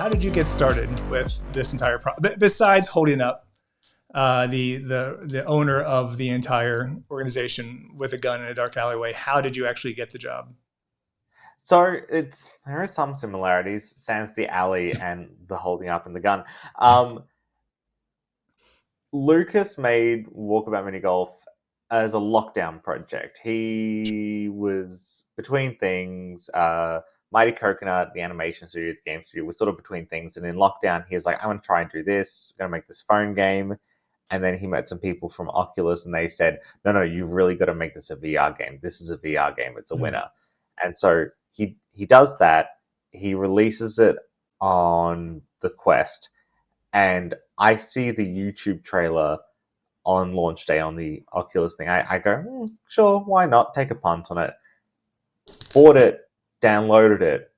how did you get started with this entire besides holding up the owner of the entire organization with a gun in a dark alleyway? How did you actually get the job? So there are some similarities, sans the alley and the holding up and the gun. Um, Lucas made Walkabout Mini-Golf as a lockdown project. He was between things. Mighty Coconut, the animation studio, the game studio, was sort of between things. And in lockdown, he was like, "I'm going to try and do this. I'm going to make this phone game." And then he met some people from Oculus, and they said, "No, no, you've really got to make this a VR game. This is a VR game. It's a winner." And so he does that. He releases it on the Quest, and I see the YouTube trailer on launch day on the Oculus thing. I go, sure, why not? Take a punt on it. Bought it, downloaded it,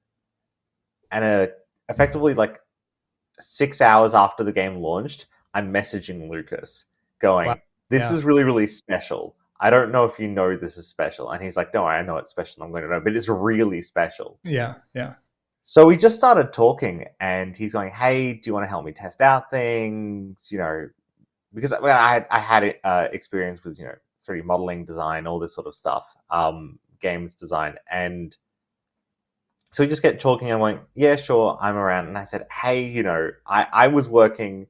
and effectively, like 6 hours after the game launched, I'm messaging Lucas Wow. going, "This Yeah. is really, really special. I don't know if you know this is special." And he's like, "Don't worry, I know it's special. I'm going to know, but it's really special." Yeah. Yeah. So we just started talking, and he's going, "Hey, do you want to help me test out things? Because I had experience with 3D modeling, design, all this sort of stuff, games design." And so we just get talking. And went, "Yeah, sure, I'm around." And I said, "Hey, I was working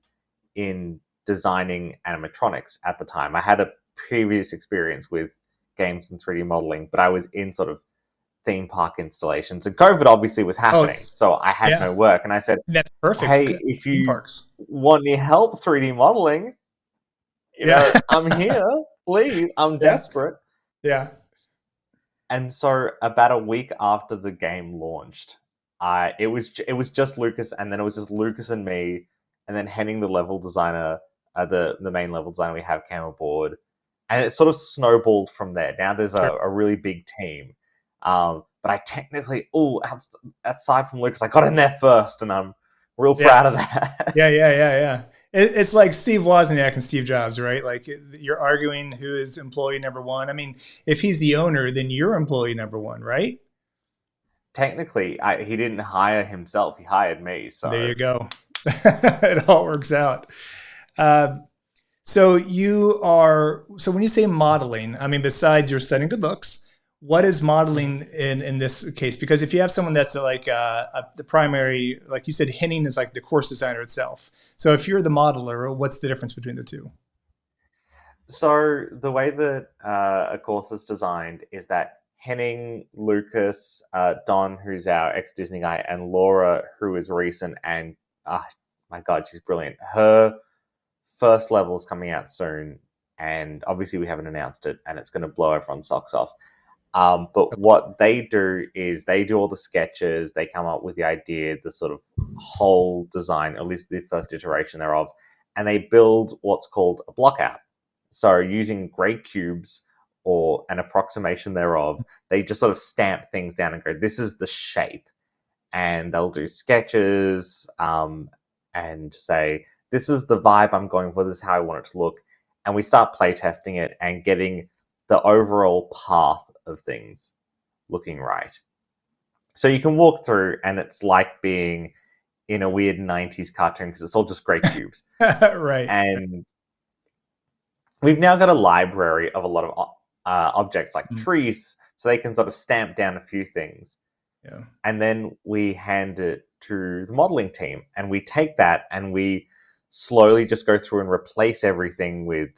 in designing animatronics at the time. I had a previous experience with games and 3D modeling, but I was in sort of theme park installations, and COVID obviously was Oh, happening, so I had yeah. no work." And I said, That's perfect. "Hey, Good if theme you parks. want any help 3D modeling, Yeah. I'm here. Please, I'm Yeah. desperate." Yeah. And so about a week after the game launched, it was just Lucas, and then it was just Lucas and me, and then Henning, the level designer, the main level designer we have, came aboard, and it sort of snowballed from there. Now there's Sure. a really big team, but I technically, aside from Lucas, I got in there first, and I'm real Yeah. proud of that. Yeah. Yeah. Yeah. Yeah. It's like Steve Wozniak and Steve Jobs, right? Like you're arguing who is employee number one. I mean, if he's the owner, then you're employee number one, right? Technically, he didn't hire himself; he hired me. There So you go. It all works out. Uh, so when you say modeling, I mean, besides your stunning good looks, what is modeling in this case? Because if you have someone that's like the primary, like you said, Henning is like the course designer itself. So if you're the modeler, what's the difference between the two? So the way that a course is designed is that Henning, Lucas, Don, who's our ex Disney guy, and Laura, who is recent, and my God, she's brilliant. Her first level is coming out soon, and obviously we haven't announced it, and it's going to blow everyone's socks off. But what they do is they do all the sketches, they come up with the idea, the sort of whole design, at least the first iteration thereof, and they build what's called a block out. So using gray cubes or an approximation thereof, they just sort of stamp things down and go, "This is the shape." And they'll do sketches and say, "This is the vibe I'm going for. This is how I want it to look." And we start playtesting it and getting the overall path of things looking right. So you can walk through, and it's like being in a weird 90s cartoon because it's all just gray cubes. Right. And we've now got a library of a lot of objects like Mm. trees, so they can sort of stamp down a few things. Yeah. And then we hand it to the modeling team, and we take that and we slowly just go through and replace everything with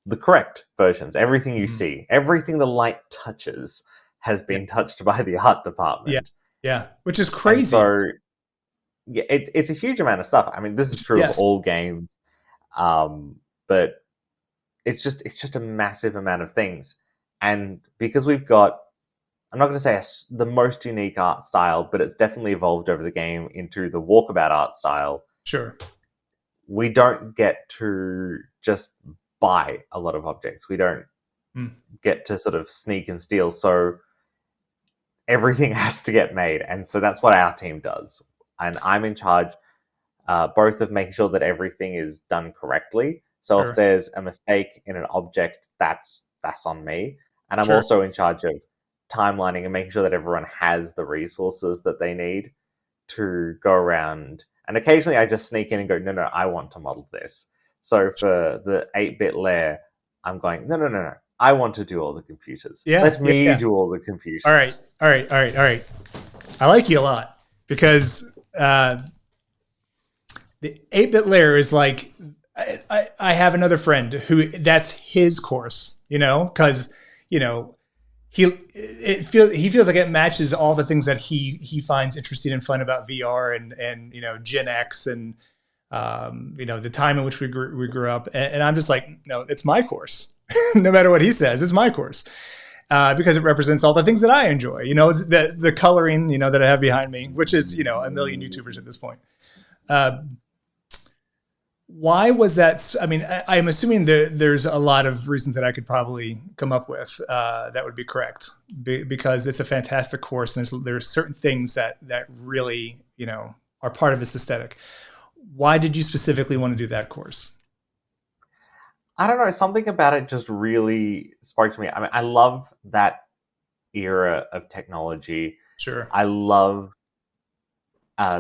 the correct versions. Everything you Mhm. see, everything the light touches has Yeah. been touched by the art Yeah. department. Yeah. Which is And crazy. so, yeah, it's a huge amount of stuff. I mean, this is true of Yes. all games, but it's just a massive amount of things. And because we've got, I'm not going to say the most unique art style, but it's definitely evolved over the game into the walkabout art style. Sure. We don't get to just buy a lot of objects. We don't Mm. get to sort of sneak and steal. So everything has to get made. And so that's what our team does. And I'm in charge both of making sure that everything is done correctly. So if Sure. there's a mistake in an object, that's on me. And I'm Sure. also in charge of timelining and making sure that everyone has the resources that they need. to go around, and occasionally I just sneak in and go, no, I want to model this. So for the 8-bit Lair, I'm going, no. I want to do all the computers. Let me do all the computers. All right. I like you a lot because the 8-bit Lair is like, I have another friend who that's his course, because, he feels like it matches all the things that he finds interesting and fun about VR and Gen X and, the time in which we grew up. And I'm just like, no, it's my course. No matter what he says, it's my course. Because it represents all the things that I enjoy, the coloring, that I have behind me, which is, a million YouTubers at this point. Why was that? I mean, I'm assuming there's a lot of reasons that I could probably come up with that would be correct, because it's a fantastic course, and there's certain things that really, are part of its aesthetic. Why did you specifically want to do that course? I don't know. Something about it just really spoke to me. I mean, I love that era of technology. Sure. I love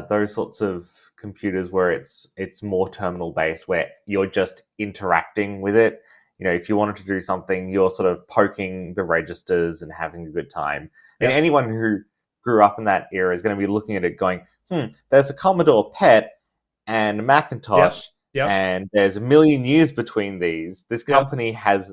those sorts of computers where it's more terminal based, where you're just interacting with it. If you wanted to do something, you're sort of poking the registers and having a good time. And anyone who grew up in that era is going to be looking at it going, there's a Commodore PET and a Macintosh. Yep. And there's a million years between these. This company has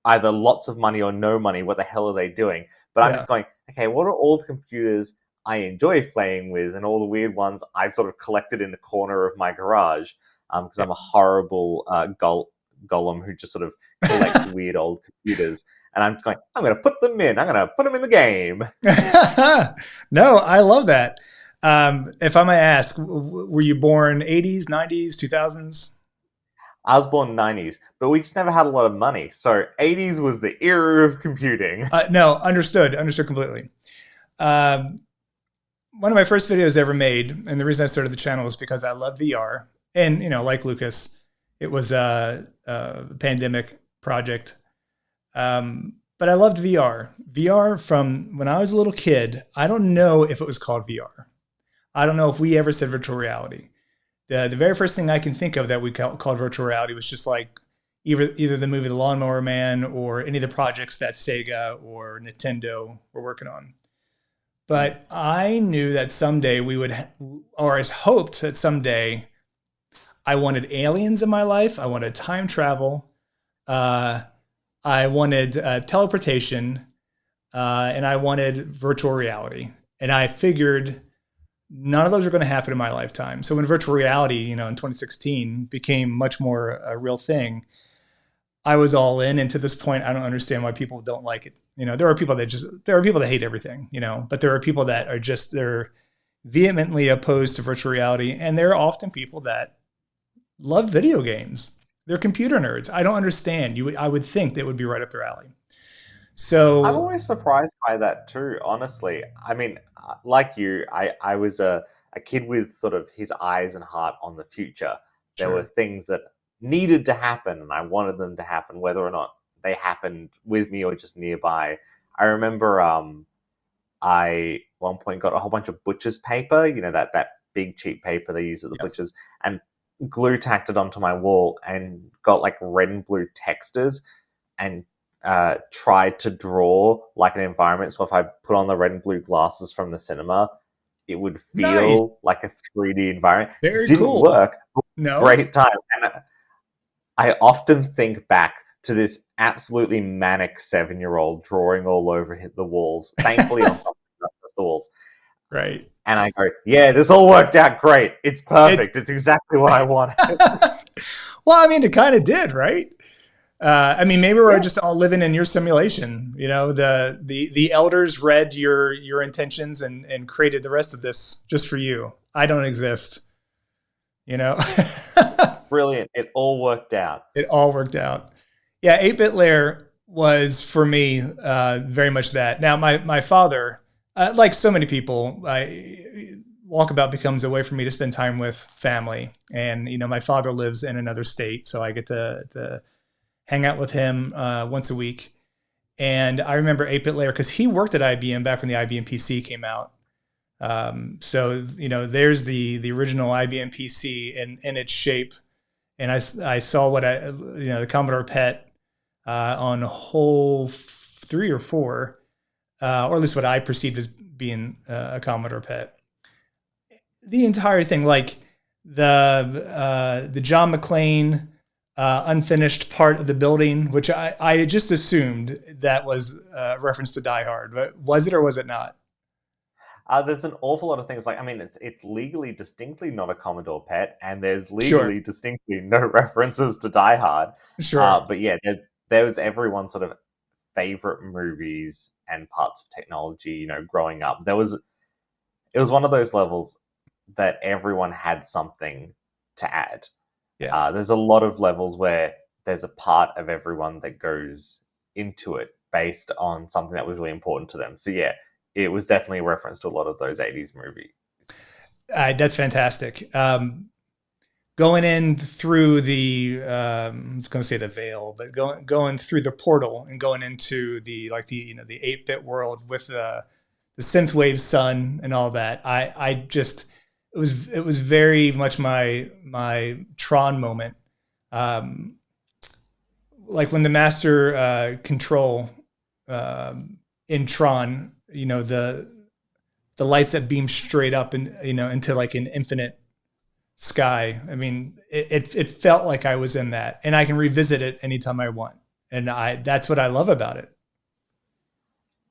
either lots of money or no money. What the hell are they doing? But I'm just going, okay, what are all the computers I enjoy playing with and all the weird ones I've sort of collected in the corner of my garage? Because I'm a horrible golem who just sort of collects weird old computers. And I'm just going, I'm going to put them in. I'm going to put them in the game. No, I love that. If I may ask, were you born 80s, 90s, 2000s? I was born 90s, but we just never had a lot of money. So 80s was the era of computing. No, understood completely. One of my first videos ever made, and the reason I started the channel was because I love VR. And, like Lucas, it was a pandemic project. But I loved VR. VR from when I was a little kid. I don't know if it was called VR. I don't know if we ever said virtual reality. The very first thing I can think of that we called virtual reality was just like either the movie The Lawnmower Man or any of the projects that Sega or Nintendo were working on. But I knew that someday we would, or as hoped that someday, I wanted aliens in my life. I wanted time travel. I wanted teleportation. And I wanted virtual reality. And I figured none of those are going to happen in my lifetime. So when virtual reality, in 2016 became much more a real thing, I was all in. And to this point, I don't understand why people don't like it. There are people that hate everything, but there are people that are they're vehemently opposed to virtual reality. And there are often people that love video games. They're computer nerds. I don't understand. I would think that would be right up their alley. So I'm always surprised by that too, honestly. I mean, like you, I was a kid with sort of his eyes and heart on the future. There were things that needed to happen, and I wanted them to happen, whether or not they happened with me or just nearby. I remember I at one point got a whole bunch of butcher's paper, that big cheap paper they use at the butchers, and glue tacked it onto my wall and got like red and blue textures and tried to draw like an environment. So if I put on the red and blue glasses from the cinema, it would feel like a 3D environment. Very Didn't cool. work. No. Great time. And I often think back to this absolutely manic 7-year-old drawing all over the walls, thankfully on something not just the walls. Right. And I go, yeah, this all worked out great. It's perfect. It's exactly what I wanted. Well, I mean, it kind of did, right? Maybe we're just all living in your simulation. The elders read your intentions and created the rest of this just for you. I don't exist. Brilliant. It all worked out. It all worked out. Yeah, 8-bit Lair was for me very much that. Now, my father, like so many people, Walkabout becomes a way for me to spend time with family. And my father lives in another state, so I get to hang out with him once a week. And I remember 8-bit Lair because he worked at IBM back when the IBM PC came out. So there's the original IBM PC in its shape, and I saw what the Commodore PET on hole 3 or 4, or at least what I perceived as being a Commodore PET. The entire thing, like the John McClane unfinished part of the building, which I just assumed that was a reference to Die Hard, but was it or was it not? There's an awful lot of things like, I mean, it's legally distinctly not a Commodore PET, and there's Sure, legally distinctly no references to Die Hard. sure, But yeah, there was everyone's sort of favorite movies and parts of technology. Growing up, it was one of those levels that everyone had something to add. yeah. There's a lot of levels where there's a part of everyone that goes into it based on something that was really important to them. So yeah, it was definitely a reference to a lot of those 80s movies. That's fantastic. Going in through the, I was going to say the veil, but going through the portal and going into the 8-bit world with the synthwave sun and all that. I just it was very much my Tron moment. Um, like when the master control in Tron, the lights that beam straight up and into like an infinite sky. I mean, it felt like I was in that, and I can revisit it anytime I want, and that's what I love about it.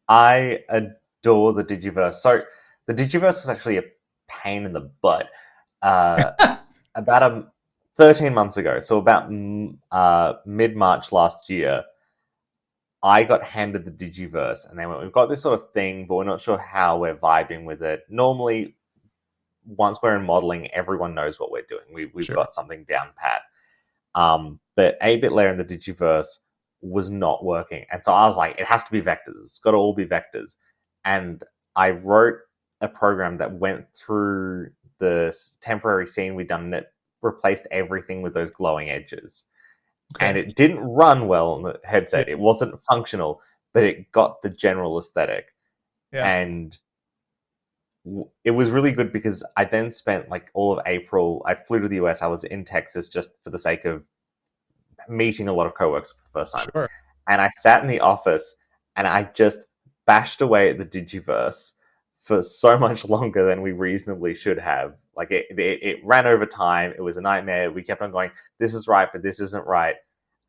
I adore the Digiverse. So the Digiverse was actually a pain in the butt. About 13 months ago, so about mid-March last year, I got handed the Digiverse, and they went, "We've got this sort of thing, but we're not sure how we're vibing with it." Normally, once we're in modeling, everyone knows what we're doing. We've Sure. got something down pat. But 8-bit Lair in the Digiverse was not working. And so I was like, it has to be vectors. It's got to all be vectors. And I wrote a program that went through the temporary scene we'd done, and it replaced everything with those glowing edges. And Okay. it didn't run well on the Yeah. headset. It wasn't functional, but it got the general aesthetic. Yeah. And it was really good because I then spent like all of April. I flew to the US. I was in Texas just for the sake of meeting a lot of coworkers for the first time. Sure. And I sat in the office and I just bashed away at the Digiverse for so much longer than we reasonably should have. Like it ran over time. It was a nightmare. We kept on going, this is right, but this isn't right.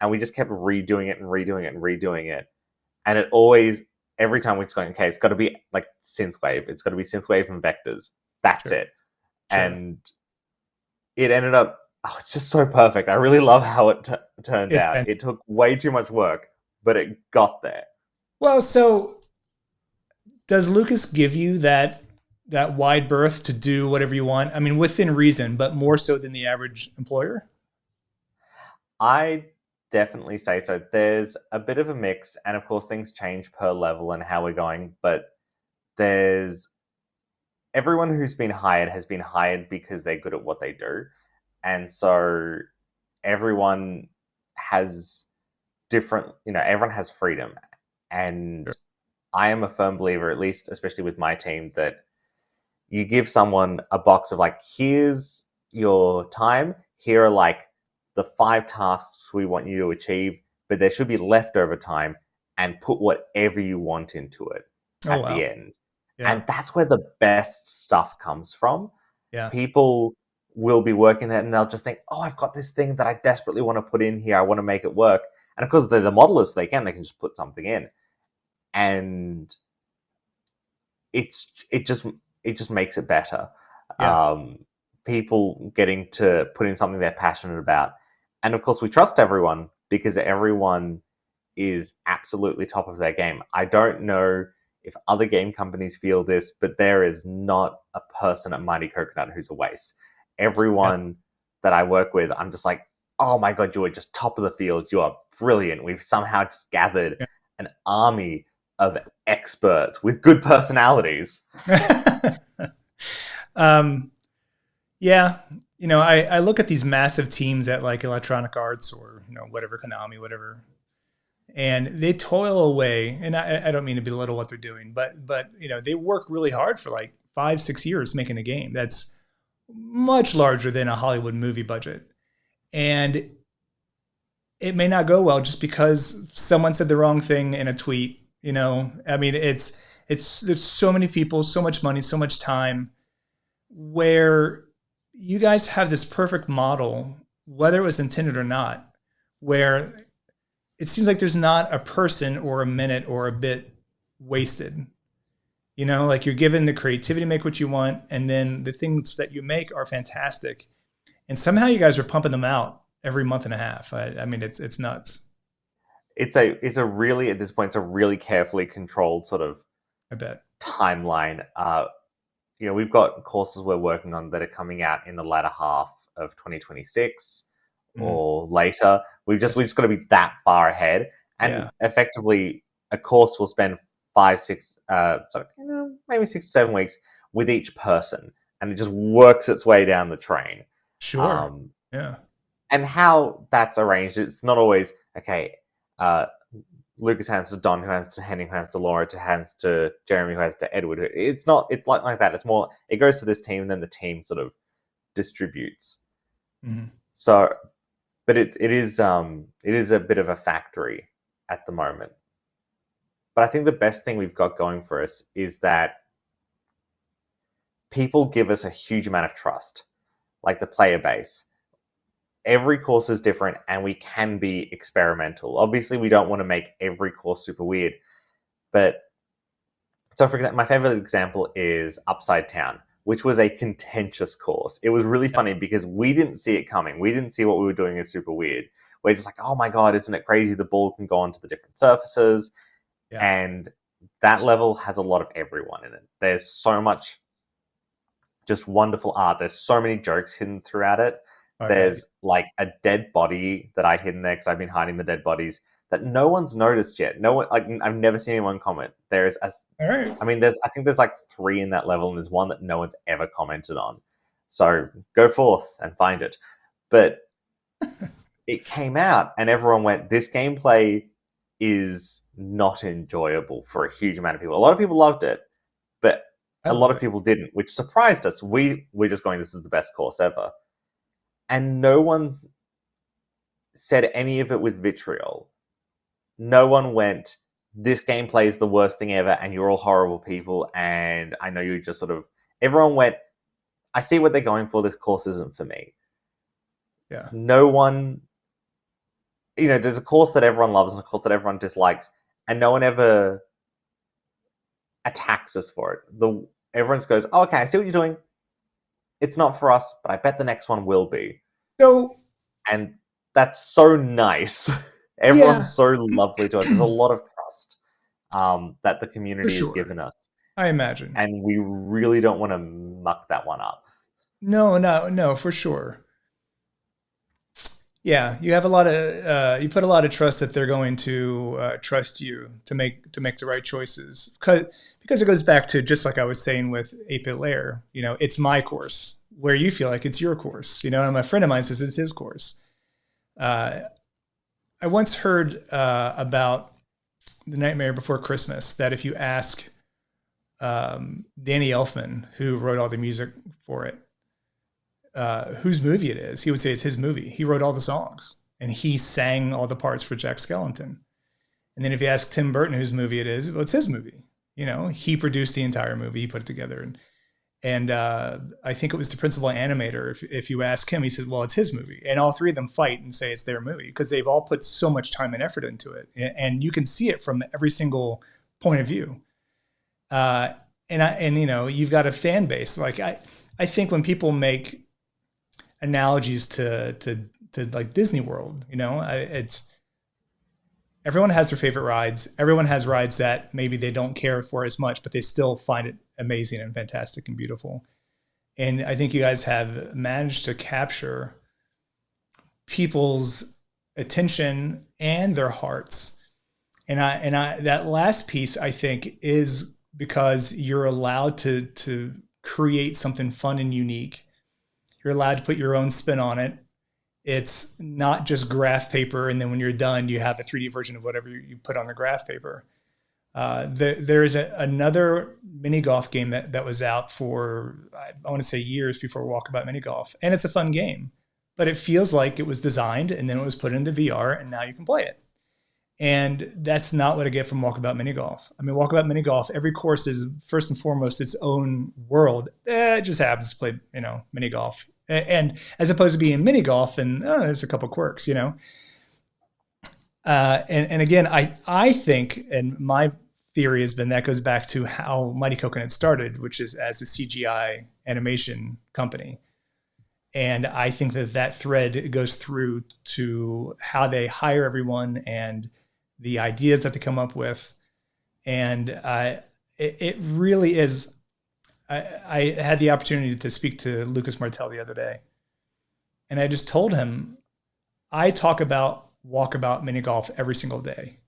And we just kept redoing it and redoing it and redoing it. And it always, every time we're just going, okay, it's got to be like synthwave. It's got to be synthwave and vectors. That's Sure. it. Sure. And it ended up, oh, it's just so perfect. I really love how it turned It's out. been It took way too much work, but it got there. well. So does Lucas give you that wide berth to do whatever you want? I mean, within reason, but more so than the average employer. I definitely say so. There's a bit of a mix, and of course, things change per level and how we're going, but there's everyone who's been hired has been hired because they're good at what they do. And so everyone has different, everyone has freedom. And Sure. I am a firm believer, at least, especially with my team, that you give someone a box of like, here's your time. Here are like the 5 tasks we want you to achieve, but there should be leftover time, and put whatever you want into it Oh at wow. the end. Yeah. And that's where the best stuff comes from. Yeah. People will be working there and they'll just think, oh, I've got this thing that I desperately want to put in here. I want to make it work. And of course, they're the modelers, they can just put something in. And it's it just makes it better. Yeah. Um, People getting to put in something they're passionate about. And of course, we trust everyone because everyone is absolutely top of their game. I don't know if other game companies feel this, but there is not a person at Mighty Coconut who's a waste. Yeah. Everyone that I work with, I'm just like, oh my God, you are just top of the field. You are brilliant. We've somehow just gathered an army of experts with good personalities. Yeah. um, yeah. I look at these massive teams at like Electronic Arts or whatever, Konami, whatever, and they toil away. And I don't mean to belittle what they're doing, but they work really hard for like 5, 6 years making a game that's much larger than a Hollywood movie budget. And it may not go well just because someone said the wrong thing in a tweet. I mean, it's there's so many people, so much money, so much time, where you guys have this perfect model, whether it was intended or not, where it seems like there's not a person or a minute or a bit wasted. Like you're given the creativity to make what you want, and then the things that you make are fantastic. And somehow you guys are pumping them out every month and a half. I mean, it's nuts. It's a really, at this point, it's a really carefully controlled sort of I bet. timeline. We've got courses we're working on that are coming out in the latter half of 2026 or later. We just got to be that far ahead, and effectively, a course will spend 6-7 weeks with each person, and it just works its way down the train. Sure. Yeah. And how that's arranged, it's not always okay. Lucas hands to Don, who hands to Henning, who hands to Laura, who hands to Jeremy, who hands to Edward. It's not. It's like that. It's more. It goes to this team, and then the team sort of distributes. Mm-hmm. So, but it is a bit of a factory at the moment. But I think the best thing we've got going for us is that people give us a huge amount of trust, like the player base. Every course is different, and we can be experimental. Obviously, we don't want to make every course super weird. But so, for example, my favorite example is Upside Town, which was a contentious course. It was really funny because we didn't see it coming. We didn't see what we were doing as super weird. We're just like, oh my God, isn't it crazy? The ball can go onto the different surfaces. Yeah. And that level has a lot of everyone in it. There's so much just wonderful art. There's so many jokes hidden throughout it. Okay. There's like a dead body that I hid in there because I've been hiding the dead bodies that no one's noticed yet. No one, like I've never seen anyone comment. There's I think there's like 3 in that level, and there's one that no one's ever commented on. So go forth and find it. But it came out, and everyone went, "This gameplay is not enjoyable for a huge amount of people." A lot of people loved it, but a lot of people didn't, which surprised us. We're just going, "This is the best course ever." And no one's said any of it with vitriol. No one went, "This gameplay is the worst thing ever, and you're all horrible people, and I know you just sort of..." Everyone went, "I see what they're going for. This course isn't for me." Yeah. No one... there's a course that everyone loves and a course that everyone dislikes, and no one ever attacks us for it. Everyone just goes, "Oh, okay, I see what you're doing. It's not for us, but I bet the next one will be." And that's so nice. Everyone's so lovely to us. There's a lot of trust that the community has given us. I imagine. And we really don't want to muck that one up. No, for sure. Yeah, you have you put a lot of trust that they're going to trust you to make the right choices. Because it goes back to, just like I was saying with 8-Bit Lair, it's my course, where you feel like it's your course, and a friend of mine says it's his course. I once heard about The Nightmare Before Christmas, that if you ask Danny Elfman, who wrote all the music for it, whose movie it is, he would say it's his movie. He wrote all the songs, and he sang all the parts for Jack Skellington. And then if you ask Tim Burton whose movie it is, well, it's his movie. He produced the entire movie. He put it together. And I think it was the principal animator. If you ask him, he said, well, it's his movie. And all 3 of them fight and say it's their movie because they've all put so much time and effort into it. And you can see it from every single point of view. You've got a fan base. Like I think when people make analogies to like Disney World, it's everyone has their favorite rides. Everyone has rides that maybe they don't care for as much, but they still find it amazing and fantastic and beautiful. And I think you guys have managed to capture people's attention and their hearts. And that last piece, I think, is because you're allowed to create something fun and unique. You're allowed to put your own spin on it. It's not just graph paper, and then when you're done, you have a 3D version of whatever you put on the graph paper. There is another mini golf game that was out for, I want to say years before Walkabout Mini-Golf. And it's a fun game, but it feels like it was designed and then it was put into VR and now you can play it. And that's not what I get from Walkabout Mini-Golf. I mean, Walkabout Mini-Golf, every course is first and foremost its own world. It just happens to play, mini golf. And as opposed to being mini golf and there's a couple quirks, and again, I think, and my theory has been that goes back to how Mighty Coconut started, which is as a CGI animation company. And I think that thread goes through to how they hire everyone and the ideas that they come up with. And it really is. I had the opportunity to speak to Lucas Martel the other day. And I just told him, I talk about Walkabout Mini-Golf every single day.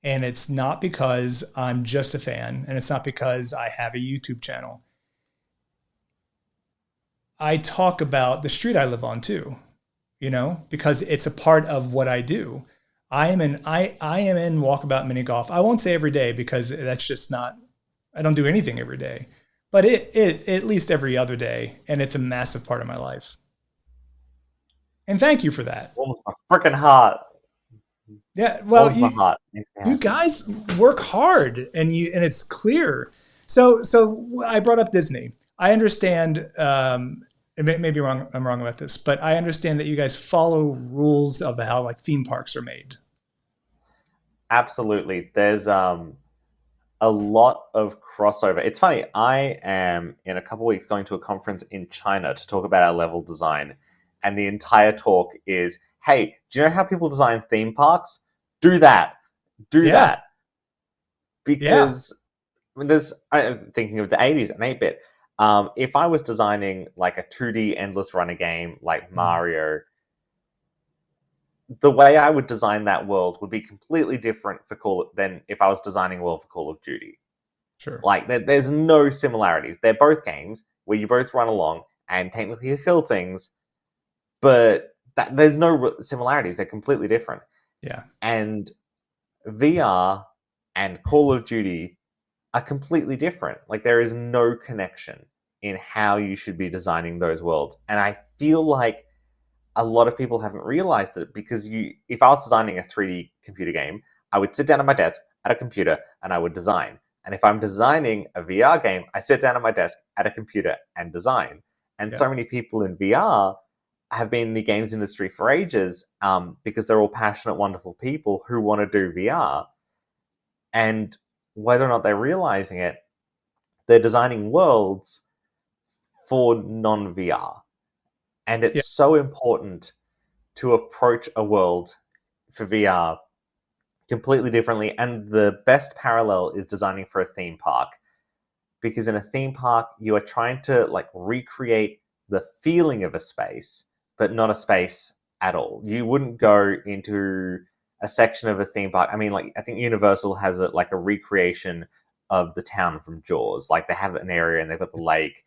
And it's not because I'm just a fan, and it's not because I have a YouTube channel. I talk about the street I live on too, because it's a part of what I do. I am in Walkabout Mini-Golf. I won't say every day because that's just not, I don't do anything every day, but it at least every other day. And it's a massive part of my life. And thank you for that. Almost my freaking heart. Yeah, well, you guys work hard, and it's clear. So I brought up Disney. I understand. Maybe I'm wrong about this, but I understand that you guys follow rules of how like theme parks are made. Absolutely, there's a lot of crossover. It's funny. I am in a couple of weeks going to a conference in China to talk about our level design, and the entire talk is, "Hey, do you know how people design theme parks? Do that. Because I'm thinking of the 80s and 8-bit. If I was designing like a 2D endless runner game like Mario, the way I would design that world would be completely different than if I was designing a world for Call of Duty. Sure. Like there's no similarities. They're both games where you both run along and technically kill things, but there's no similarities. They're completely different. Yeah. And VR and Call of Duty are completely different. Like there is no connection in how you should be designing those worlds. And I feel like a lot of people haven't realized it because if I was designing a 3D computer game, I would sit down at my desk at a computer and I would design. And if I'm designing a VR game, I sit down at my desk at a computer and design. And so many people in VR have been in the games industry for ages because they're all passionate, wonderful people who want to do VR. And whether or not they're realizing it, they're designing worlds for non-VR. And it's so important to approach a world for VR completely differently. And the best parallel is designing for a theme park. Because in a theme park, you are trying to like recreate the feeling of a space, but not a space at all. You wouldn't go into a section of a theme park. I mean, like I think Universal has a recreation of the town from Jaws. Like they have an area and they've got the lake,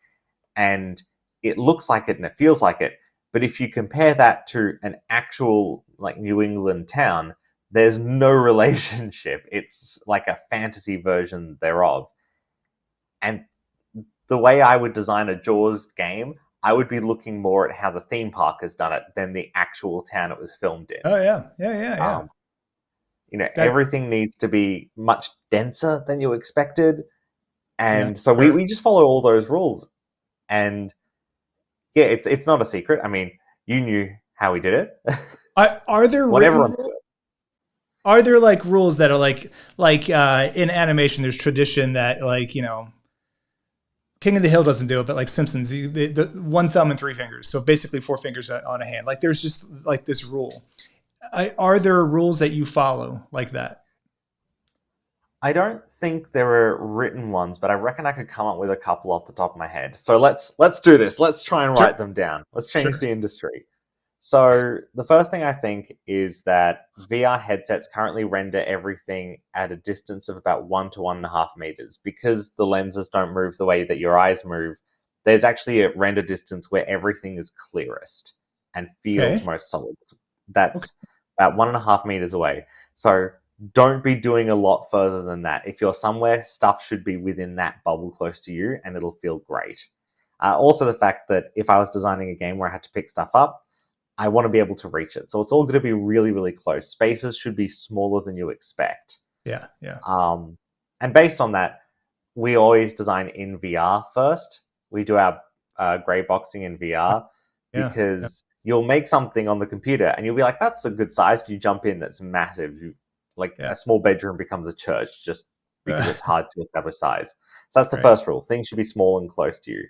and it looks like it and it feels like it. But if you compare that to an actual like New England town, there's no relationship. It's like a fantasy version thereof. And the way I would design a Jaws game, I would be looking more at how the theme park has done it than the actual town it was filmed in. Oh, yeah. Everything needs to be much denser than you expected. And so we just follow all those rules. And yeah, it's not a secret. I mean, you knew how we did it. Are there like rules that are like in animation, there's tradition that King of the Hill doesn't do it, but like Simpsons, the one thumb and three fingers. So basically 4 fingers on a hand. Like there's just like this rule. Are there rules that you follow like that? I don't think there are written ones, but I reckon I could come up with a couple off the top of my head. So let's do this. Let's try and write them down. Let's change the industry. So the first thing I think is that VR headsets currently render everything at a distance of about 1 to 1.5 meters. Because the lenses don't move the way that your eyes move, there's actually a render distance where everything is clearest and feels most solid. That's about 1.5 meters away. So don't be doing a lot further than that. If you're somewhere, stuff should be within that bubble close to you, and it'll feel great. Also, the fact that if I was designing a game where I had to pick stuff up, I want to be able to reach it. So it's all going to be really, really close. Spaces should be smaller than you expect. Yeah, yeah. And based on that, we always design in VR first. We do our grey boxing in VR because you'll make something on the computer and you'll be like, that's a good size. You jump in, that's massive. A small bedroom becomes a church just because it's hard to establish size. So that's the first rule. Things should be small and close to you.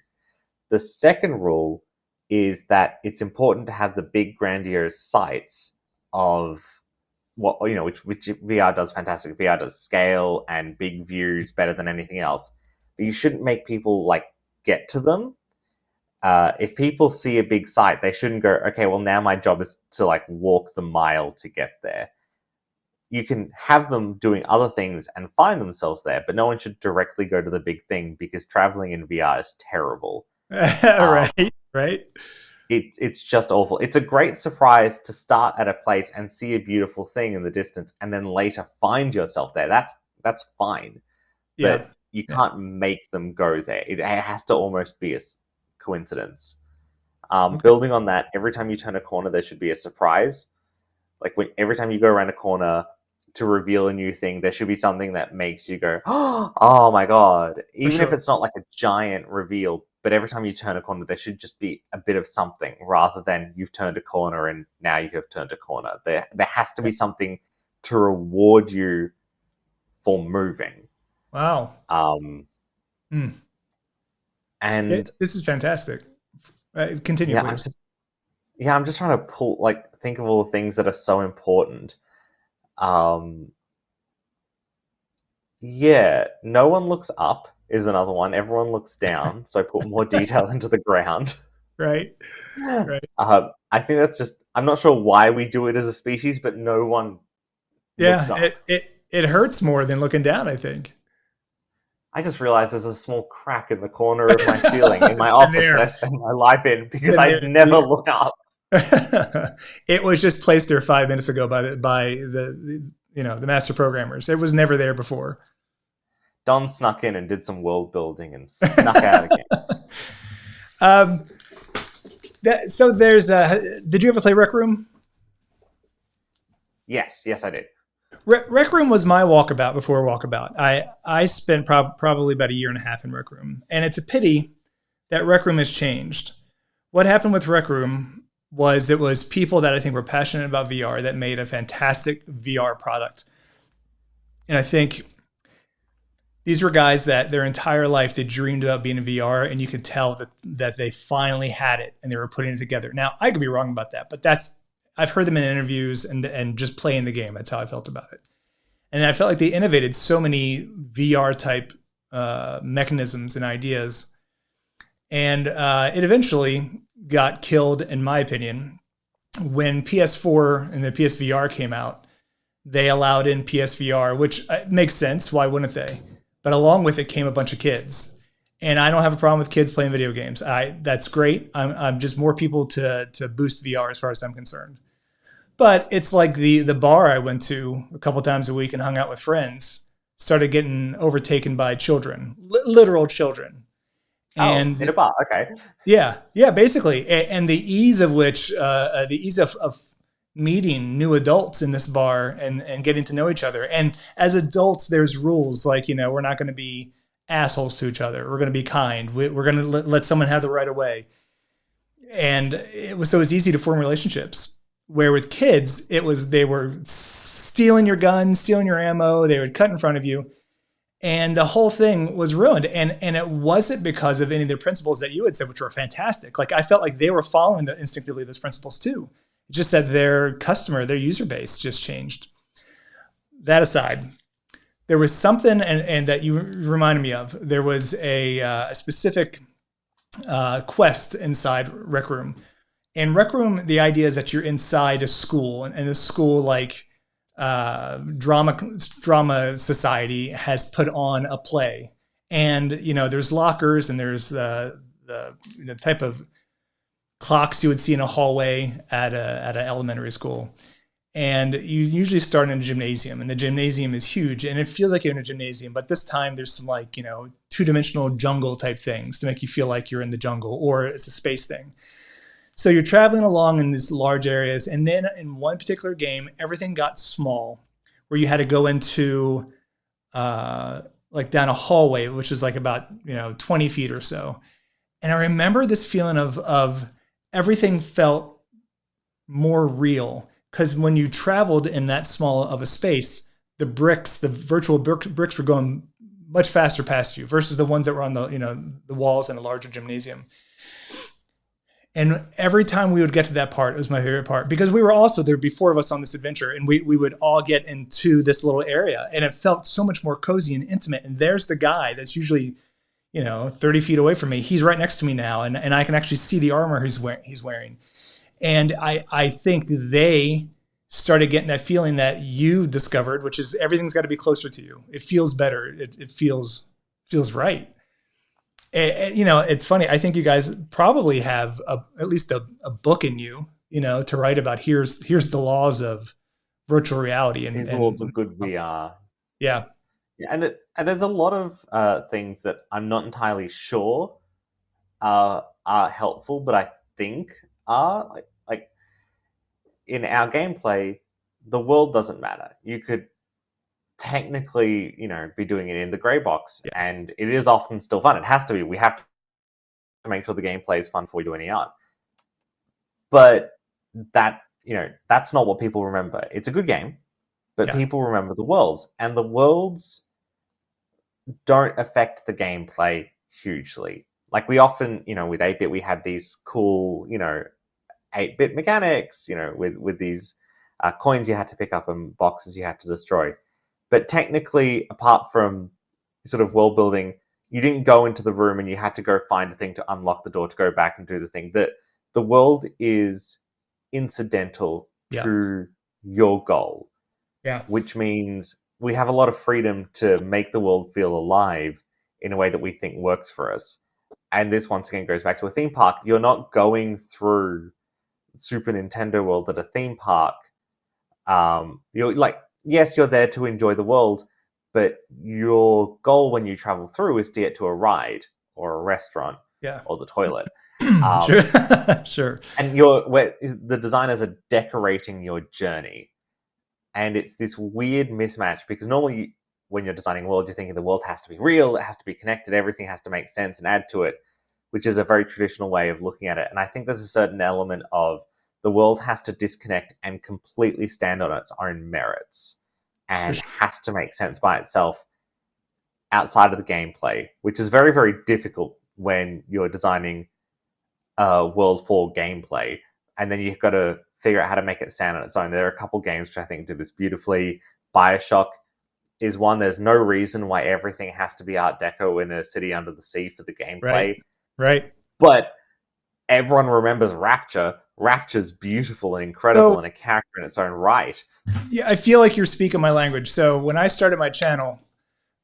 The second rule is that it's important to have the big grandiose sights of what, which VR does fantastic. VR does scale and big views better than anything else. But you shouldn't make people get to them. If people see a big sight, they shouldn't go, okay, well now my job is to walk the mile to get there. You can have them doing other things and find themselves there, but no one should directly go to the big thing because traveling in VR is terrible. Right. It's just awful. It's a great surprise to start at a place and see a beautiful thing in the distance and then later find yourself there. That's fine. But you can't make them go there. It has to almost be a coincidence. Building on that, every time you turn a corner, there should be a surprise. Every time you go around a corner to reveal a new thing, there should be something that makes you go, oh my God. Even if it's not a giant reveal, but every time you turn a corner, there should just be a bit of something rather than you've turned a corner and now you have turned a corner. There has to be something to reward you for moving. Wow. And this is fantastic. Continue, please. I'm just trying to think of all the things that are so important. No one looks up is another one. Everyone looks down, so I put more detail into the ground. Right. I think that's just, I'm not sure why we do it as a species, but no one looks up. It hurts more than looking down, I think. I just realized there's a small crack in the corner of my ceiling in my office that I spend my life in because I never look up. It was just placed there 5 minutes ago by the master programmers. It was never there before. Don snuck in and did some world building and snuck out again. So there's did you ever play Rec Room? Yes, I did. Rec Room was my Walkabout before Walkabout. I spent probably about 1.5 years in Rec Room, and it's a pity that Rec Room has changed. What happened with Rec Room was it was people that I think were passionate about VR that made a fantastic VR product. And I think these were guys that their entire life they dreamed about being in VR, and you could tell that they finally had it and they were putting it together. Now, I could be wrong about that, but I've heard them in interviews and just playing the game. That's how I felt about it. And I felt like they innovated so many VR type mechanisms and ideas. And it eventually got killed, in my opinion, when PS4 and the PSVR came out. They allowed in PSVR, which makes sense. Why wouldn't they? But along with it came a bunch of kids. And I don't have a problem with kids playing video games. That's great. I'm just more people to boost VR as far as I'm concerned. But it's like the bar I went to a couple times a week and hung out with friends started getting overtaken by children, literal children. And in a bar, okay. Yeah, basically. And the ease of which, the ease of meeting new adults in this bar and getting to know each other. And as adults, there's rules like, we're not going to be assholes to each other. We're going to be kind. We're going to let someone have the right of way. And it was easy to form relationships. Where with kids, they were stealing your gun, stealing your ammo. They would cut in front of you. And the whole thing was ruined. And it wasn't because of any of the principles that you had said, which were fantastic. Like I felt like they were following instinctively those principles too. It just that their user base just changed. That aside, there was something and that you reminded me of. There was a specific quest inside Rec Room. In Rec Room, the idea is that you're inside a school, and the school, drama society, has put on a play, and there's lockers and there's the type of clocks you would see in a hallway at an elementary school, And you usually start in a gymnasium, and the gymnasium is huge, and it feels like you're in a gymnasium, but this time there's some like, two-dimensional jungle type things to make you feel like you're in the jungle, or it's a space thing. So you're traveling along in these large areas, and then in one particular game, everything got small, where you had to go into like down a hallway, which is like about 20 feet or so. And I remember this feeling of everything felt more real, because when you traveled in that small of a space, the virtual bricks were going much faster past you versus the ones that were on the walls in a larger gymnasium. And every time we would get to that part, it was my favorite part, because we were also there before of us on this adventure, and we would all get into this little area, and it felt so much more cozy and intimate. And there's the guy that's usually 30 feet away from me. He's right next to me now, and I can actually see the armor he's wearing. And I think they started getting that feeling that you discovered, which is everything's got to be closer to you. It feels better. It feels right. And, it's funny. I think you guys probably have at least a book in you, to write about. Here's the laws of virtual reality and the laws of good VR. Yeah. And there's a lot of things that I'm not entirely sure are helpful, but I think are like in our gameplay, the world doesn't matter. You could technically, be doing it in the gray box, yes, and it is often still fun. It has to be. We have to make sure the gameplay is fun before we do any art. But that's not what people remember. It's a good game, but people remember the worlds, and the worlds don't affect the gameplay hugely. Like we often, with 8-bit, we had these cool, 8-bit mechanics, with these coins you had to pick up and boxes you had to destroy. But technically, apart from sort of world building, you didn't go into the room and you had to go find a thing to unlock the door to go back and do the thing. The world is incidental to your goal. Yeah. Which means we have a lot of freedom to make the world feel alive in a way that we think works for us. And this once again goes back to a theme park. You're not going through Super Nintendo World at a theme park. You're like, yes, you're there to enjoy the world, but your goal when you travel through is to get to a ride or a restaurant or the toilet. Sure. And the designers are decorating your journey. And it's this weird mismatch, because normally when you're designing a world, you're thinking the world has to be real, it has to be connected, everything has to make sense and add to it, which is a very traditional way of looking at it. And I think there's a certain element of the world has to disconnect and completely stand on its own merits and has to make sense by itself outside of the gameplay, which is very, very difficult when you're designing a world for gameplay. And then you've got to figure out how to make it stand on its own. There are a couple games which I think do this beautifully. BioShock is one. There's no reason why everything has to be Art Deco in a city under the sea for the gameplay. Right. But everyone remembers Rapture. Rapture's beautiful and incredible and a character in its own right. Yeah, I feel like you're speaking my language. So when I started my channel,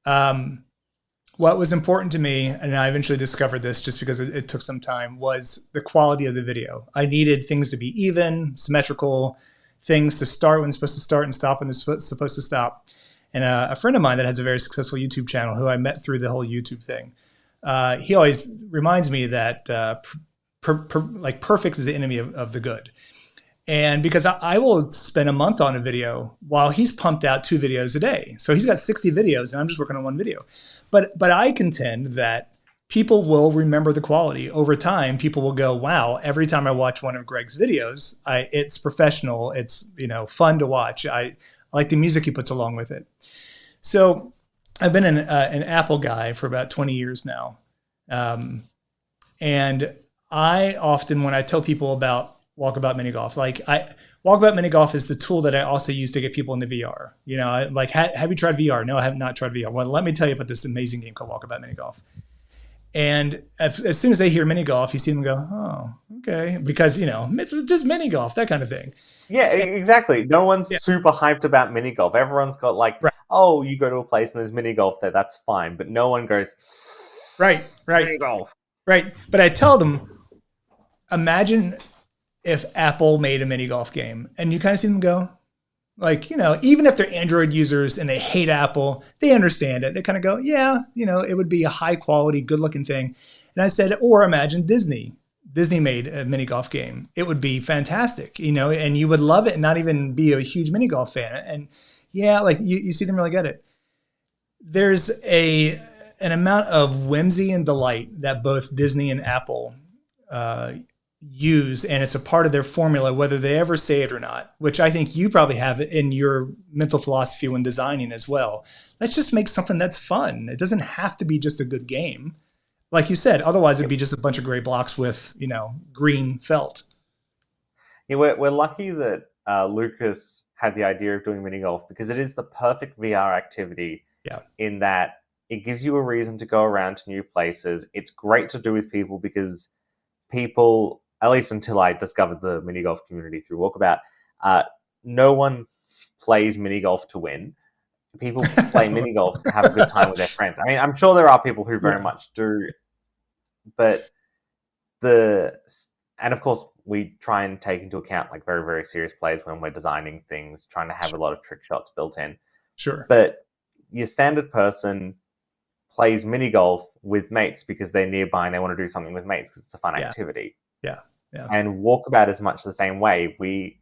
what was important to me, and I eventually discovered this just because it took some time, was the quality of the video. I needed things to be even, symmetrical, things to start when it's supposed to start and stop when it's supposed to stop. And a friend of mine that has a very successful YouTube channel, who I met through the whole YouTube thing, he always reminds me that perfect is the enemy of the good. And because I will spend a month on a video while he's pumped out 2 videos a day. So he's got 60 videos and I'm just working on 1 video. But I contend that people will remember the quality. Over time, people will go, wow, every time I watch one of Greg's videos, it's professional. It's fun to watch. I like the music he puts along with it. So I've been an Apple guy for about 20 years now. And I often, when I tell people about Walkabout Mini-Golf, Walkabout Mini-Golf is the tool that I also use to get people into VR. Have you tried VR? No, I have not tried VR. Well, let me tell you about this amazing game called Walkabout Mini-Golf. And as soon as they hear mini-golf, you see them go, oh, okay. Because, it's just mini-golf, that kind of thing. Yeah, exactly. No one's super hyped about mini-golf. Everyone's got oh, you go to a place and there's mini-golf there, that's fine. But no one goes, right. Mini-golf. Right. But I tell them, imagine if Apple made a mini golf game, and you kind of see them go, Like, even if they're Android users and they hate Apple, they understand it. They kind of go, yeah, it would be a high quality, good looking thing. And I said, or imagine Disney. Disney made a mini golf game. It would be fantastic, and you would love it and not even be a huge mini golf fan. And yeah, like you see them really get it. There's an amount of whimsy and delight that both Disney and Apple use, and it's a part of their formula, whether they ever say it or not, which I think you probably have in your mental philosophy when designing as well. Let's just make something that's fun. It doesn't have to be just a good game. Like you said, otherwise it'd be just a bunch of gray blocks with, green felt. Yeah, we're lucky that Lucas had the idea of doing mini golf because it is the perfect VR activity. Yeah. In that it gives you a reason to go around to new places. It's great to do with people because people, at least until I discovered the mini golf community through Walkabout, no one plays mini golf to win. People play mini golf to have a good time with their friends. I mean, I'm sure there are people who very much do, but and of course we try and take into account like very, very serious plays when we're designing things, trying to have a lot of trick shots built in. Sure. But your standard person plays mini golf with mates because they're nearby and they want to do something with mates because it's a fun activity. Yeah. And Walkabout is much the same way. We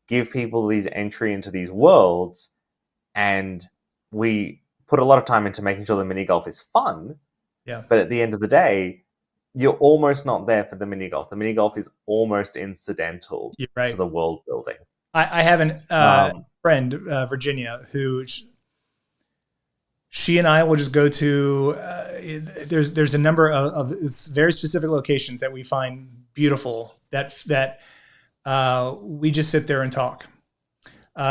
give people these entry into these worlds, and we put a lot of time into making sure the mini golf is fun. Yeah. But at the end of the day, you're almost not there for the mini golf. The mini golf is almost incidental to the world building. I have a friend, Virginia, who she and I will just go to. There's a number of very specific locations that we find beautiful that we just sit there and talk.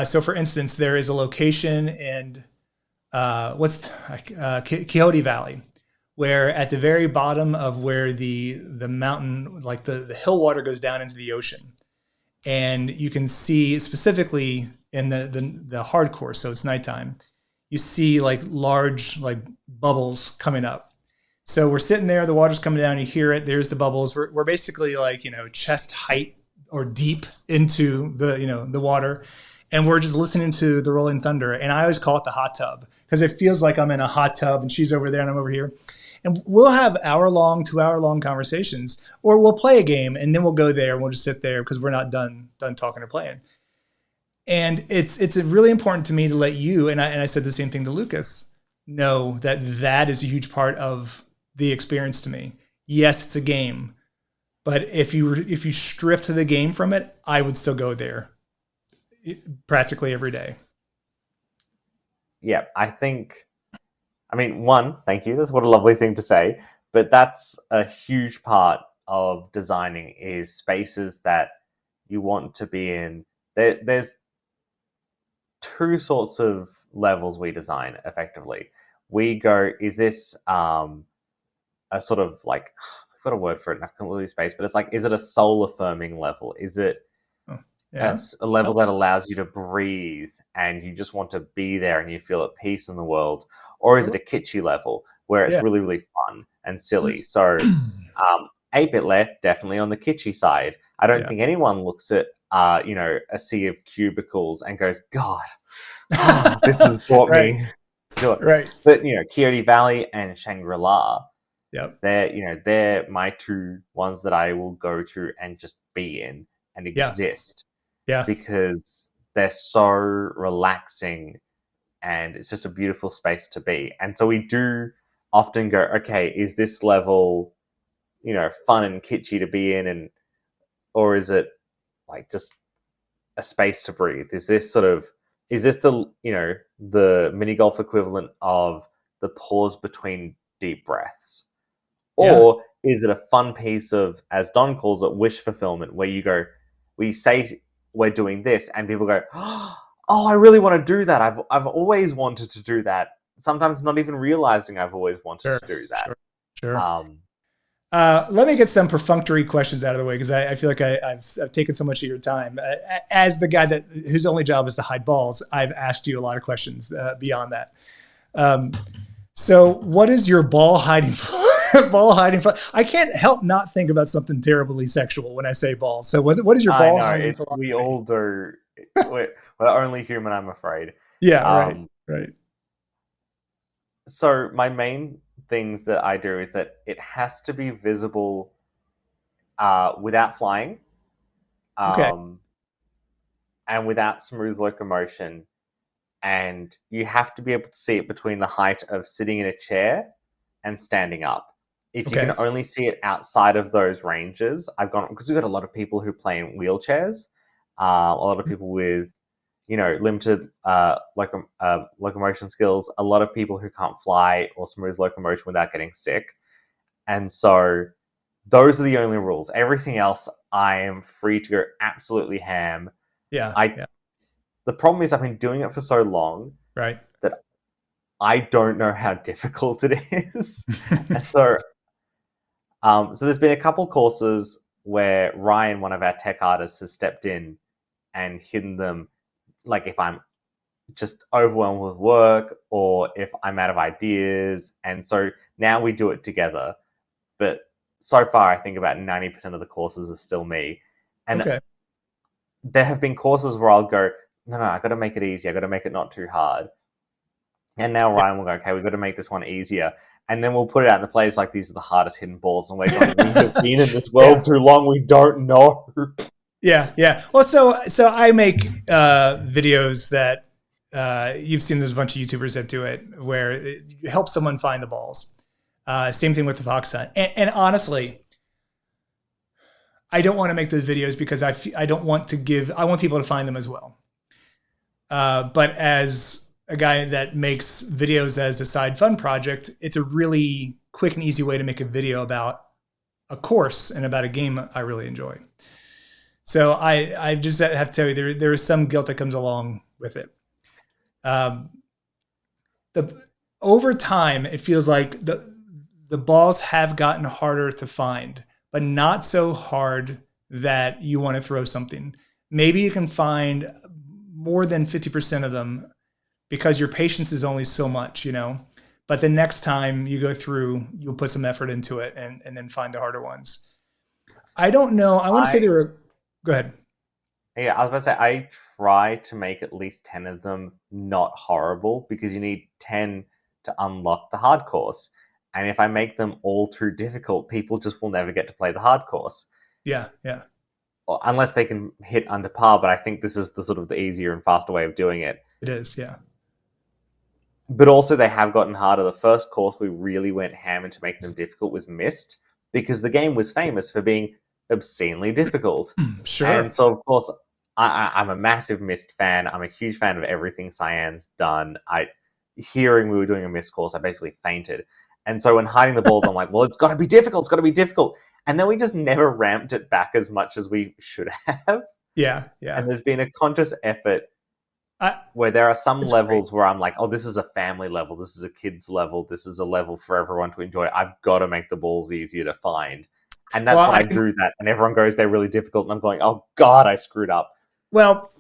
So, for instance, there is a location in Quixote Valley, where at the very bottom of where the mountain, like the hill water goes down into the ocean, and you can see specifically in the hard course, so it's nighttime, you see like large like bubbles coming up. So we're sitting there, the water's coming down, you hear it, there's the bubbles. We're basically like, chest height or deep into the water. And we're just listening to the rolling thunder. And I always call it the hot tub because it feels like I'm in a hot tub and she's over there and I'm over here. And we'll have 2-hour-long conversations, or we'll play a game and then we'll go there and we'll just sit there because we're not done talking or playing. And it's really important to me to let you, and I said the same thing to Lucas, know that is a huge part of the experience to me. Yes, it's a game, but if you stripped the game from it, I would still go there practically every day. Yeah, one, thank you. That's what a lovely thing to say. But that's a huge part of designing is spaces that you want to be in. There's two sorts of levels we design effectively. We go, is this a sort of like, I've got a word for it, and I can't really space, but it's like, is it a soul affirming level? Is it a level that allows you to breathe and you just want to be there and you feel at peace in the world? Or is it a kitschy level where it's really, really fun and silly? So 8-bit Lair, definitely on the kitschy side. I don't think anyone looks at a sea of cubicles and goes, God, this has brought me to it. Right. But Quixote Valley and Shangri-La, they're my two ones that I will go to and just be in and exist. Yeah. Because they're so relaxing and it's just a beautiful space to be. And so we do often go, okay, is this level, fun and kitschy to be in, or is it like just a space to breathe? Is this the the mini golf equivalent of the pause between deep breaths? Or is it a fun piece of, as Don calls it, wish fulfillment, where we say we're doing this and people go, oh, I really want to do that. I've always wanted to do that. Sometimes not even realizing I've always wanted to do that. Sure. Let me get some perfunctory questions out of the way because I feel like I've taken so much of your time. As the guy whose only job is to hide balls, I've asked you a lot of questions beyond that. So what is your ball hiding I can't help not think about something terribly sexual when I say balls. So what is your ball hiding philosophy? We all do. we're only human, I'm afraid. Yeah, right, Um, right. so my main things that I do is that it has to be visible without flying, Okay, um, and without smooth locomotion. And you have to be able to see it between the height of sitting in a chair and standing up. If you can okay. only see it outside of those ranges, I've gone because we've got a lot of people who play in wheelchairs, a lot of people with limited locomotion skills, a lot of people who can't fly or smooth locomotion without getting sick, and so those are the only rules. Everything else, I am free to go absolutely ham. Yeah, I yeah, The problem is I've been doing it for so long right. that I don't know how difficult it is. And so there's been a couple courses where Ryan, one of our tech artists, has stepped in and hidden them. Like if I'm just overwhelmed with work or if I'm out of ideas. And so now we do it together. But so far, I think about 90% of the courses are still me. And Okay. there have been courses where I'll go, no, I got to make it easy. I got to make it not too hard. And now Ryan will go, okay, we've got to make this one easier. And then we'll put it out in the plays like these are the hardest hidden balls. And we're going, we have been in this world Yeah, too long. We don't know. yeah, yeah. Well, so I make videos that you've seen. There's a bunch of YouTubers that do it, where it helps someone find the balls. Same thing with the fox hunt. And honestly, I don't want to make those videos because I don't want to give. I want people to find them as well. But as a guy that makes videos as a side fun project, it's a really quick and easy way to make a video about a course and about a game I really enjoy. So I just have to tell you, there is some guilt that comes along with it. Um, the Over time, it feels like the balls have gotten harder to find, but not so hard that you want to throw something. Maybe you can find more than 50% of them because your patience is only so much, But the next time you go through, you'll put some effort into it and then find the harder ones. I don't know. I want to say I there were. Go ahead. Yeah, I was about to say I try to make at least 10 of them not horrible because you need 10 to unlock the hard course. And if I make them all too difficult, people just will never get to play the hard course. Yeah, yeah, Unless they can hit under par, but I think this is the sort of the easier and faster way of doing it. it is. Yeah, But also they have gotten harder. The first course we really went ham into making them difficult was Mist, because the game was famous for being obscenely difficult. sure. And so, of course, I'm a massive Mist fan. I'm a huge fan of everything Cyan's done. Hearing we were doing a Mist course, I basically fainted. And so when hiding the balls, I'm like, well, it's got to be difficult. It's got to be difficult. And then we just never ramped it back as much as we should have. Yeah, yeah. And there's been a conscious effort I, where there are some it's levels great. where I'm like, oh, this is a family level. This is a kid's level. This is a level for everyone to enjoy. I've got to make the balls easier to find. And that's Well, when I do that. And everyone goes, they're really difficult. And I'm going, oh, God, I screwed up. well,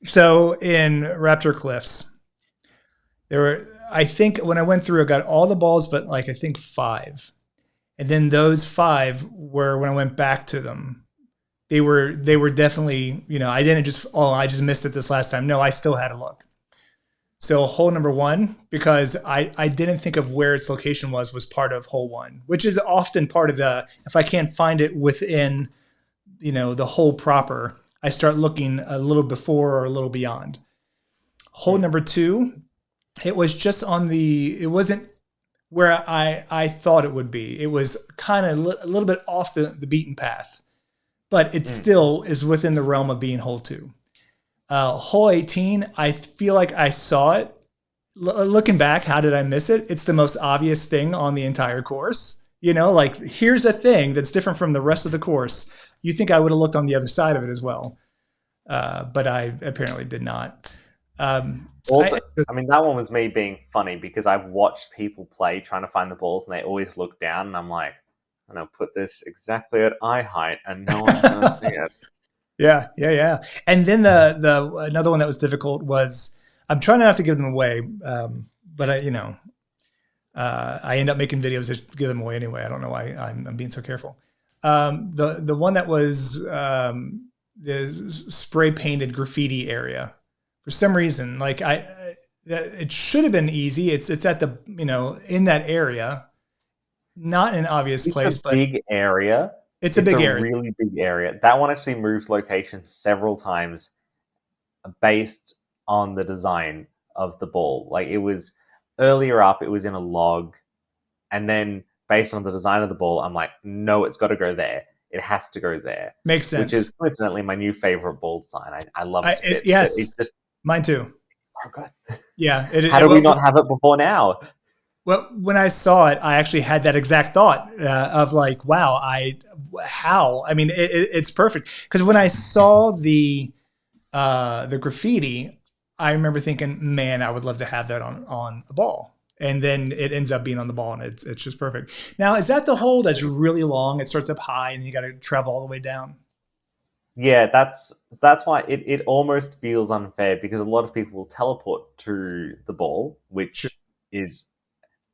so in Raptor Cliffs, there were. I think when I went through, I got all the balls, but like I think 5, and then those 5 were when I went back to them. They were definitely, I didn't just, I just missed it this last time. No, I still had a look. So hole number 1, because I didn't think of where its location was part of hole 1, which is often part of if I can't find it within, the hole proper, I start looking a little before or a little beyond. Hole number 2, it was just it wasn't where I thought it would be. It was kind of a little bit off the beaten path, but it still is within the realm of being hole 2. Hole 18, I feel like I saw it. Looking back, how did I miss it? It's the most obvious thing on the entire course. Like here's a thing that's different from the rest of the course. You think I would have looked on the other side of it as well, but I apparently did not. Also, I mean, that one was me being funny because I've watched people play trying to find the balls and they always look down. And I'm like, I'm going to put this exactly at eye height and no one's going to see it. Yeah, yeah, yeah. And then the another one that was difficult was, I'm trying not to give them away, but I end up making videos that give them away anyway. I don't know why I'm being so careful. The one that was the spray painted graffiti area for some reason. Like it should have been easy. It's at the in that area, not an obvious It's a place, but big area. it's a It's big a area. really big area. That one actually moved location several times based on the design of the ball. Like it was earlier up, it was in a log, and then based on the design of the ball, I'm like, no, it's got to go there. It has to go there, Makes which is sense. coincidentally my new favorite ball design. I love it to bits, but it's Yes, just mine too. so good. Yeah. How do we not have it before now? Well, when I saw it, I actually had that exact thought of like, wow, how? I mean, it's perfect because when I saw the graffiti, I remember thinking, man, I would love to have that on a ball. And then it ends up being on the ball, and it's just perfect. Now, is that the hole that's really long? It starts up high, and you got to travel all the way down. Yeah, that's why it almost feels unfair because a lot of people will teleport to the ball, Sure. which is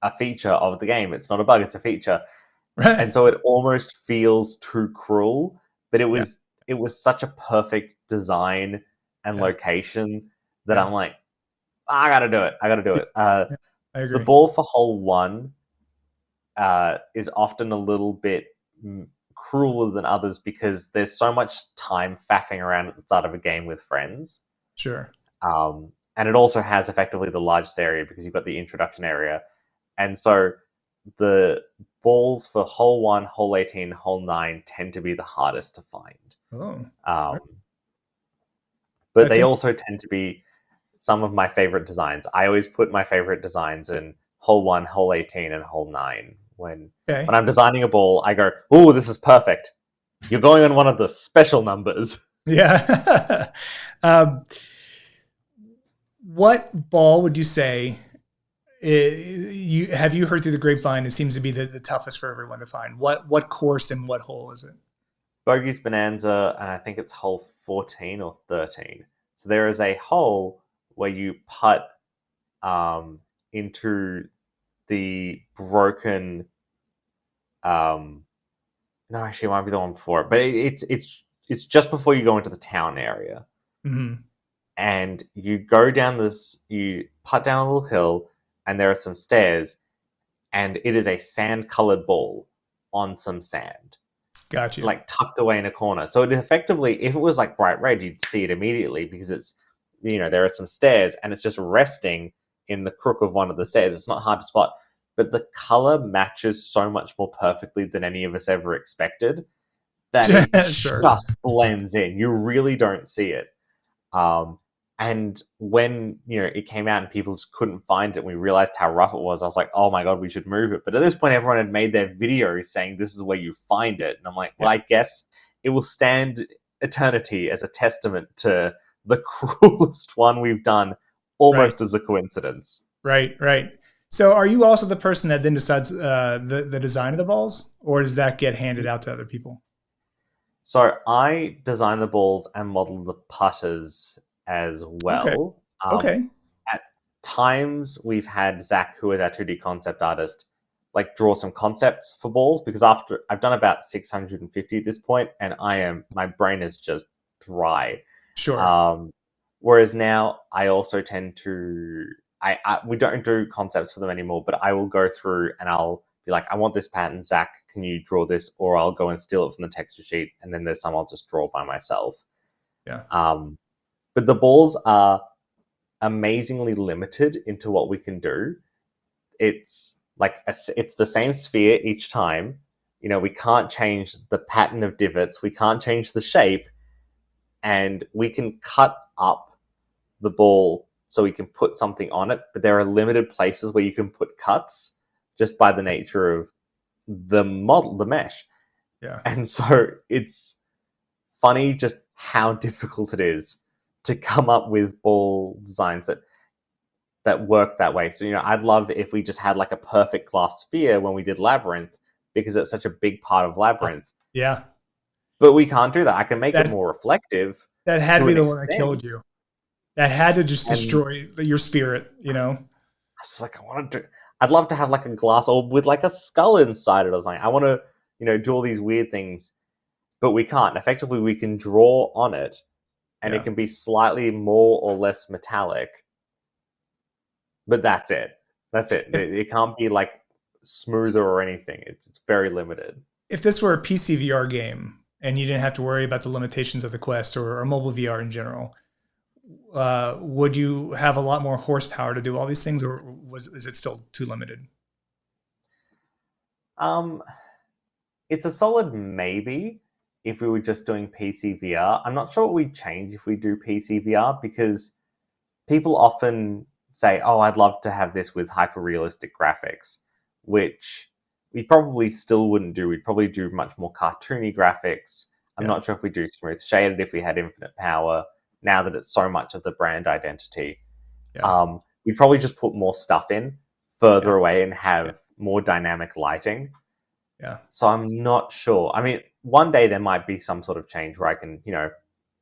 a feature of the game. It's not a bug, it's a feature. Right. And so it almost feels too cruel, but Yeah. it was such a perfect design and Yeah. location that Yeah. I'm like, I gotta do it. I gotta do it. Yeah. I The agree. ball for hole one is often a little bit crueler than others because there's so much time faffing around at the start of a game with friends. Sure. And it also has effectively the largest area because you've got the introduction area. And so the balls for hole one, hole 18, hole 9 tend to be the hardest to find. Oh, Um, right. but That's they interesting. also tend to be some of my favorite designs. I always put my favorite designs in hole 1, hole 18, and hole 9. When Okay. I'm designing a ball, I go, "Oh, this is perfect. You're going on one of the special numbers." Yeah. um, what ball would you say you have you heard through the grapevine? It seems to be the toughest for everyone to find. What course and what hole is it? Bogey's Bonanza, and I think it's hole 14 or 13. So there is a hole where you putt into the broken. No, actually, it might be the one before it, but it's just before you go into the town area, Hmm. and you go down this. You putt down a little hill, and there are some stairs, and it is a sand-colored ball on some sand, Got you. like tucked away in a corner. So it effectively, if it was like bright red, you'd see it immediately because it's, there are some stairs and it's just resting in the crook of one of the stairs. It's not hard to spot, but the color matches so much more perfectly than any of us ever expected that it Sure. just blends in. You really don't see it. Um, and when it came out and people just couldn't find it, and we realized how rough it was, I was like, "Oh my god, we should move it." But at this point, everyone had made their videos saying this is where you find it, and I'm like, Yeah. "Well, I guess it will stand eternity as a testament to the cruelest one we've done, Right. almost as a coincidence." Right. Right. So, are you also the person that then decides the design of the balls, or does that get handed out to other people? So I design the balls and model the putters as Okay. well. Okay. At times, we've had Zach, who is our 2D concept artist, like draw some concepts for balls because after I've done about 650 at this point, and my brain is just dry. Sure. Um, Whereas now, I also tend to we don't do concepts for them anymore, but I will go through and I'll be like, I want this pattern, Zach, can you draw this? Or I'll go and steal it from the texture sheet, and then there's some I'll just draw by myself. Yeah. Um, but the balls are amazingly limited into what we can do. It's like it's the same sphere each time. We can't change the pattern of divots, we can't change the shape, and we can cut up the ball so we can put something on it, but there are limited places where you can put cuts just by the nature of the model, the mesh. Yeah. And so it's funny just how difficult it is to come up with ball designs that work that way. So, I'd love if we just had like a perfect glass sphere when we did Labyrinth because it's such a big part of Labyrinth. Yeah. But we can't do that. I can make it That more reflective that had to to be an the one that extent. killed you. That had to just And destroy your spirit. I was like, I'd love to have like a glass orb with like a skull inside it or something. I want to, do all these weird things. but we can't. Effectively, we can draw on it, and it Yeah. can be slightly more or less metallic, but that's it. That's it. If It can't be like smoother or anything. It's very limited. if this were a PC VR game and you didn't have to worry about the limitations of the Quest or mobile VR in general, would you have a lot more horsepower to do all these things, or is it still too limited? Um, it's a solid maybe if we were just doing PC VR. I'm not sure what we'd change if we do PC VR because people often say, "Oh, I'd love to have this with hyper realistic graphics," which we probably still wouldn't do. We'd probably do much more cartoony graphics. I'm Yeah, not sure if we do smooth shaded if we had infinite power. Now that it's so much of the brand identity, yeah, we'd probably just put more stuff in yeah, further away and have more dynamic lighting. yeah, So I'm not sure. I mean, one day there might be some sort of change where I can,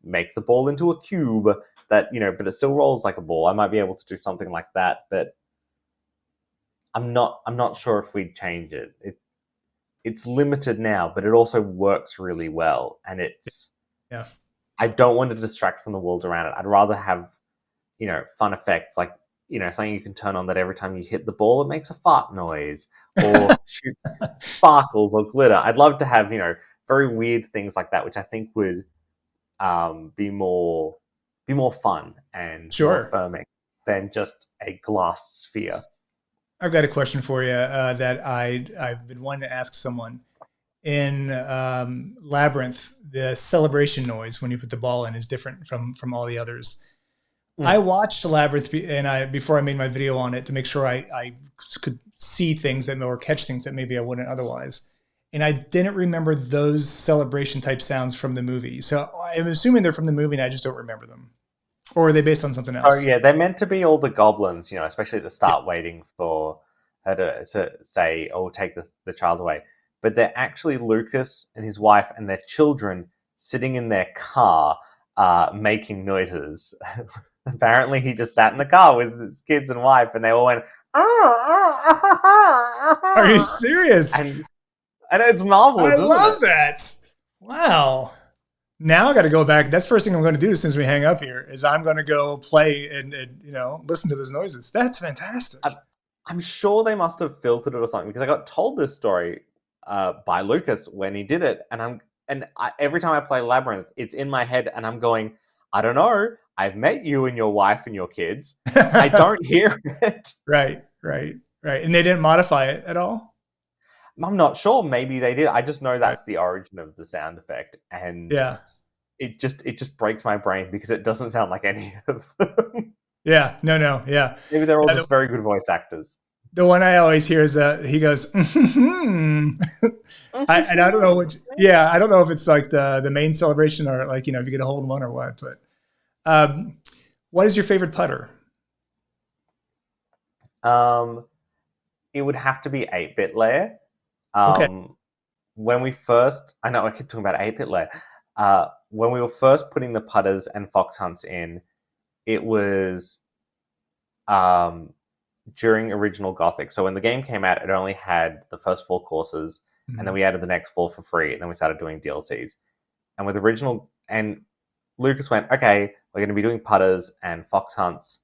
make the ball into a cube that, but it still rolls like a ball. I might be able to do something like that, but I'm not sure if we'd change it. It's limited now, but it also works really well. And yeah. I don't want to distract from the worlds around it. I'd rather have, fun effects like, something you can turn on that every time you hit the ball, it makes a fart noise or shoots sparkles or glitter. I'd love to have, very weird things like that, which I think would be more fun and more Sure. affirming than just a glass sphere. I've got a question for you that I've been wanting to ask someone. In Labyrinth, the celebration noise when you put the ball in is different from all the others. I Mm. watched Labyrinth and before I made my video on it to make sure I could see things that or catch things that maybe I wouldn't otherwise. And I didn't remember those celebration type sounds from the movie. So I'm assuming they're from the movie and I just don't remember them. Or are they based on something So else? yeah, they're meant to be all the goblins, especially at the Yeah. start, waiting for her to say, "Oh, take the child away." But they're actually Lucas and his wife and their children sitting in their car, making noises. Apparently, he just sat in the car with his kids and wife, and they all went, Are you serious? and it's marvelous, I isn't love it? that. Wow. Now I got to go back. That's the first thing I'm going to do since we hang up here is I'm going to go play and listen to those noises. That's fantastic. I'm sure they must have filtered it or something because I got told this story by Lucas when he did it, every time I play Labyrinth, it's in my head, and I'm going, I don't know. I've met you and your wife and your kids. I don't hear it. Right, right, right. And they didn't modify it at all. I'm not sure. Maybe they did. I just know Right. that's the origin of the sound effect, and Yeah, it just breaks my brain because it doesn't sound like any of them. yeah. No, yeah. Maybe they're all Yeah, just very good voice actors. the one I always hear is that he goes, and I don't know what. Yeah, I don't know if it's like the main celebration or like if you get a hole in one or what. But um, what is your favorite putter? Um, it would have to be 8-bit Lair. Okay. When we first, I know I keep talking about 8-bit Lair. When we were first putting the putters and fox hunts in, it was during original Gothic. So when the game came out, it only had the first 4 courses, and then Mhm. we added the next 4 for free, and then we started doing DLCs. And with original, and Lucas went, okay, we're going to be doing putters and fox hunts.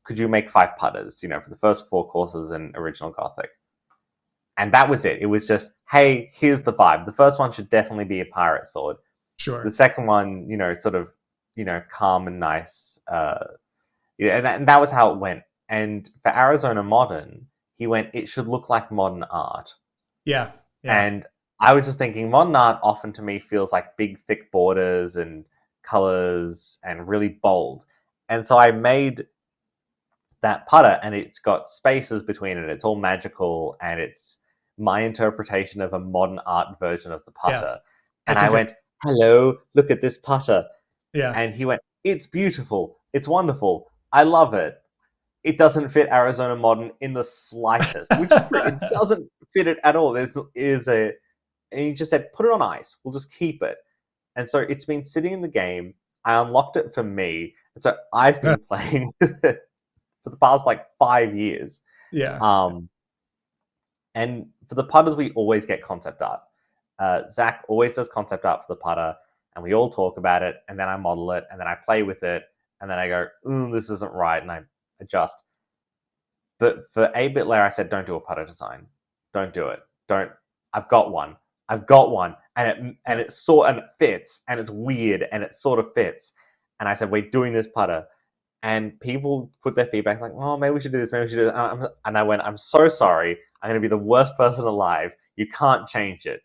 Could you make 5 putters, for the first 4 courses in original Gothic? And that was it. It was just, hey, here's the vibe. The first one should definitely be a pirate sword. The Sure. second one, sort of, calm and nice. And that was how it went. And for Arizona Modern, he went, it should look like modern art. Yeah. Yeah. And I was just thinking, modern art often to me feels like big, thick borders and colors and really bold. And so I made that putter, and it's got spaces between it. It's all magical, and it's my interpretation of a modern art version of the Yeah. putter. I And I think that. went, hello, look at this putter. Yeah. And he went, it's beautiful. It's wonderful. I love it. It doesn't fit Arizona Modern in the slightest, which is great. It doesn't fit it at all. And he just said, put it on ice. We'll just keep it. And so it's been sitting in the game. I unlocked it for me. And so I've been playing with it for the past 5 years. Yeah. And for the putters, we always get concept art. Zach always does concept art for the putter, and we all talk about it, and then I model it, and then I play with it, and then I go, this isn't right, and I adjust. But for 8-bit Lair, I said, don't do a putter design. Don't do it. Don't. I've got one. And it fits, and it's weird, and it sort of fits. And I said, we're doing this putter. And people put their feedback like, oh, maybe we should do this, maybe we should do that. And I went, I'm so sorry. I'm going to be the worst person alive. You can't change it.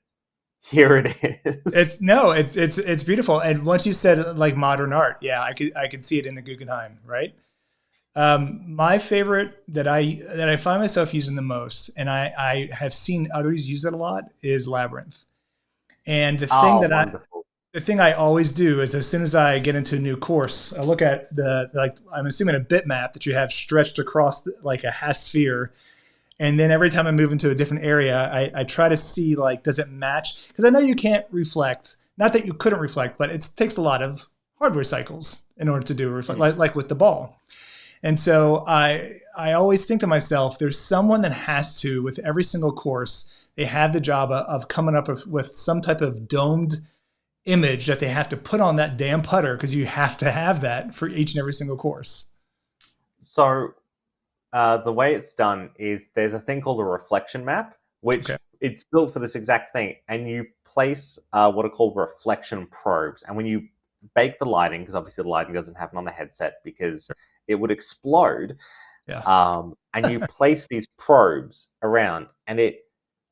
Here it is. It's beautiful. And once you said like modern art, yeah, I could see it in the Guggenheim, right? My favorite that I find myself using the most, and I have seen others use it a lot, is Labyrinth. And the thing I always do is as soon as I get into a new course, I look at I'm assuming a bitmap that you have stretched across like a half sphere. And then every time I move into a different area, I try to see like, does it match? Because I know you can't reflect, not that you couldn't reflect, but it takes a lot of hardware cycles in order to do a reflect, like with the ball. And so I always think to myself, there's someone that has to, with every single course, they have the job of coming up with some type of domed image that they have to put on that damn putter, because you have to have that for each and every single course. So the way it's done is there's a thing called a reflection map, which it's built for this exact thing. And you place what are called reflection probes. And when you bake the lighting, because obviously the lighting doesn't happen on the headset because it would explode. Yeah. And you place these probes around, and it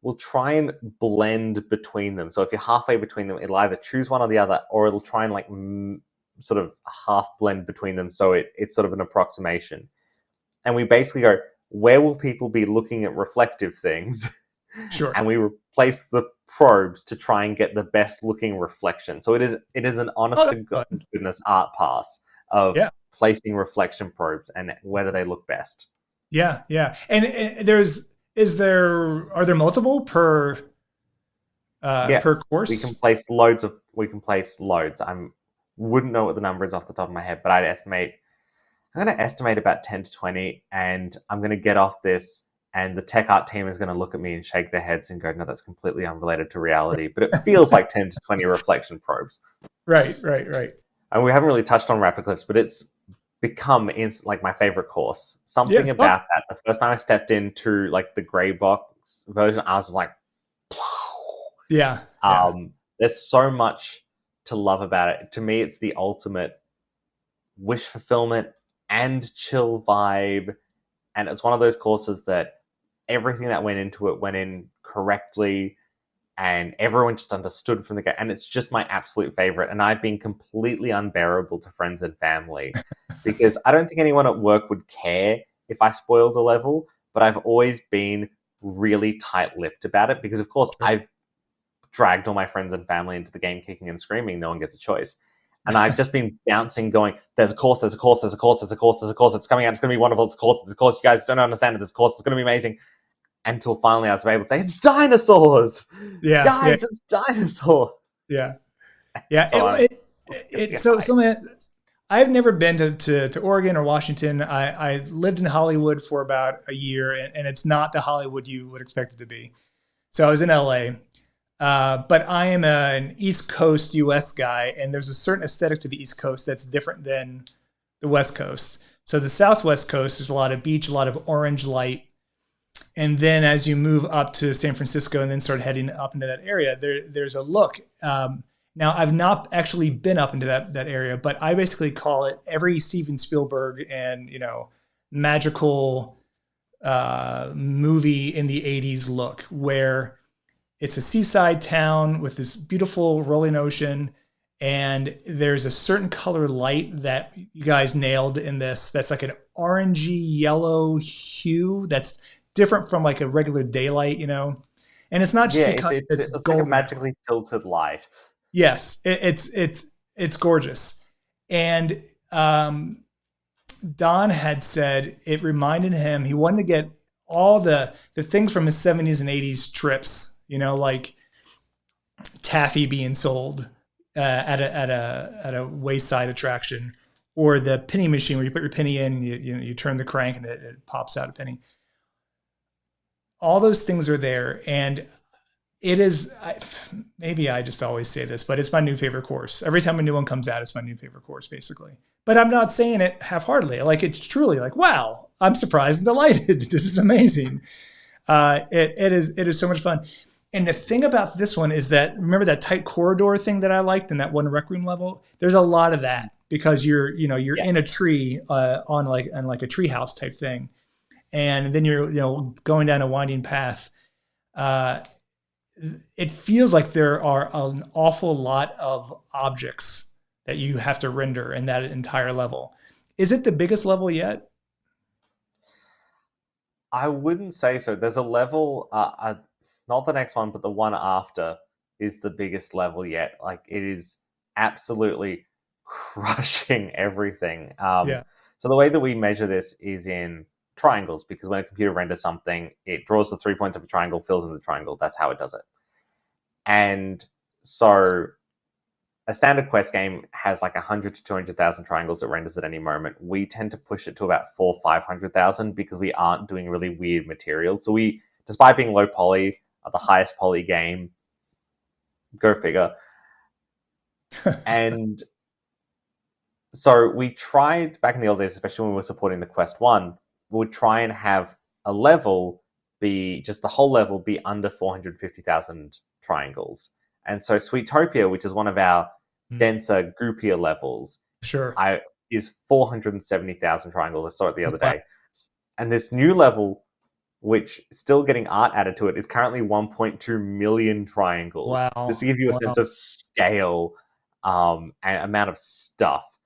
will try and blend between them. So if you're halfway between them, it'll either choose one or the other, or it'll try and like sort of half blend between them. So it's sort of an approximation. And we basically go, where will people be looking at reflective things? Sure. And we replace the probes to try and get the best looking reflection. So it is an honest to goodness art pass of placing reflection probes and where do they look best. Yeah. And are there multiple per course? We can place loads. I wouldn't know what the number is off the top of my head, but I'm going to estimate about 10 to 20, and I'm going to get off this, and the tech art team is going to look at me and shake their heads and go, no, that's completely unrelated to reality. But it feels like 10 to 20 reflection probes. Right. And we haven't really touched on Raptor Cliffs, but it's become like my favorite course. Something about that. The first time I stepped into like the gray box version, I was just like, yeah. There's so much to love about it. To me, it's the ultimate wish fulfillment and chill vibe. And it's one of those courses that everything that went into it went in correctly, and everyone just understood from the get. And it's just my absolute favorite. And I've been completely unbearable to friends and family because I don't think anyone at work would care if I spoiled a level, but I've always been really tight-lipped about it because, of course, I've dragged all my friends and family into the game kicking and screaming. No one gets a choice. And I've just been bouncing, going, there's a course, it's coming out, it's going to be wonderful, it's a course, you guys don't understand it, this course is going to be amazing. Until finally I was able to say, it's dinosaurs! Yeah. Guys, it's dinosaurs! Yeah. So man, I've never been to Oregon or Washington. I lived in Hollywood for about a year, and it's not the Hollywood you would expect it to be. So I was in LA. But I am an East Coast US guy, and there's a certain aesthetic to the East Coast that's different than the West Coast. So the Southwest Coast, there's a lot of beach, a lot of orange light. And then as you move up to San Francisco and then start heading up into that area, there's a look. Now, I've not actually been up into that area, but I basically call it every Steven Spielberg and, magical movie in the 80s look, where it's a seaside town with this beautiful rolling ocean, and there's a certain color light that you guys nailed in this that's like an orangey yellow hue that's different from like a regular daylight, and it's not just because it's like a magically filtered light. Yes, it's gorgeous. And Don had said it reminded him, he wanted to get all the things from his 70s and 80s trips, like taffy being sold at a wayside attraction, or the penny machine where you put your penny in and you turn the crank and it pops out a penny. All those things are there. And It is, maybe I just always say this, but it's my new favorite course. Every time a new one comes out, it's my new favorite course, basically. But I'm not saying it half-heartedly. Like, it's truly like, wow, I'm surprised and delighted. This is amazing. It is so much fun. And the thing about this one is that, remember that tight corridor thing that I liked in that one rec room level? There's a lot of that because you're Yeah. in a tree on like a tree house type thing, and then you're going down a winding path. Uh, it feels like there are an awful lot of objects that you have to render in that entire level. Is it the biggest level yet? I wouldn't say so. There's a level, not the next one, but the one after is the biggest level yet. Like it is absolutely crushing everything. Yeah. So the way that we measure this is in triangles, because when a computer renders something, it draws the 3 points of a triangle, fills in the triangle. That's how it does it. And so a standard quest game has like 100 to 200,000 triangles it renders at any moment. We tend to push it to about 500,000 because we aren't doing really weird materials. So we, despite being low poly, are the highest poly game. Go figure. And so we tried back in the old days, especially when we were supporting the Quest 1, we would try and have a level be, just the whole level be under 450,000 triangles. And so Sweetopia, which is one of our denser, goopier levels, Sure. is 470,000 triangles. I saw it the other Wow. day. And this new level, which is still getting art added to it, is currently 1.2 million triangles. Wow. Just to give you a sense of scale and amount of stuff.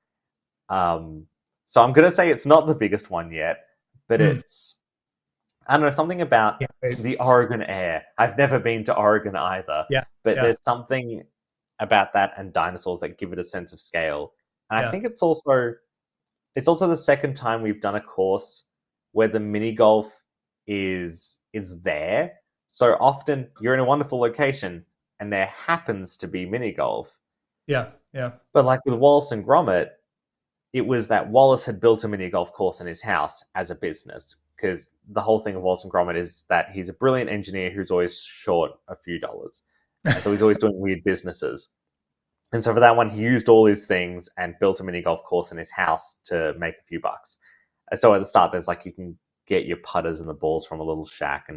So I'm going to say it's not the biggest one yet, but it's, I don't know, something about the Oregon air. I've never been to Oregon either, but there's something about that and dinosaurs that give it a sense of scale. And I think it's also the second time we've done a course where the mini golf is there. So often you're in a wonderful location and there happens to be mini golf. Yeah. But like with Wallace and Gromit, it was that Wallace had built a mini golf course in his house as a business, because the whole thing of Wallace and Gromit is that he's a brilliant engineer who's always short a few dollars. And so he's always doing weird businesses. And so for that one, he used all his things and built a mini golf course in his house to make a few bucks. And so at the start, there's like, you can get your putters and the balls from a little shack.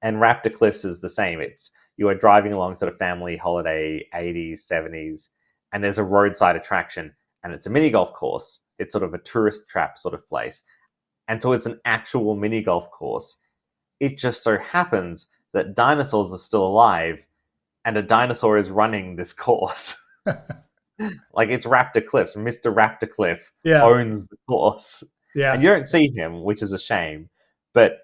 And Raptor Cliffs is the same. It's, you are driving along sort of family holiday 80s, 70s, and there's a roadside attraction, and it's a mini golf course. It's sort of a tourist trap sort of place. And so it's an actual mini golf course. It just so happens that dinosaurs are still alive and a dinosaur is running this course. Like it's Raptor Cliffs. Mr. Raptor Cliff owns the course. Yeah. And you don't see him, which is a shame. But,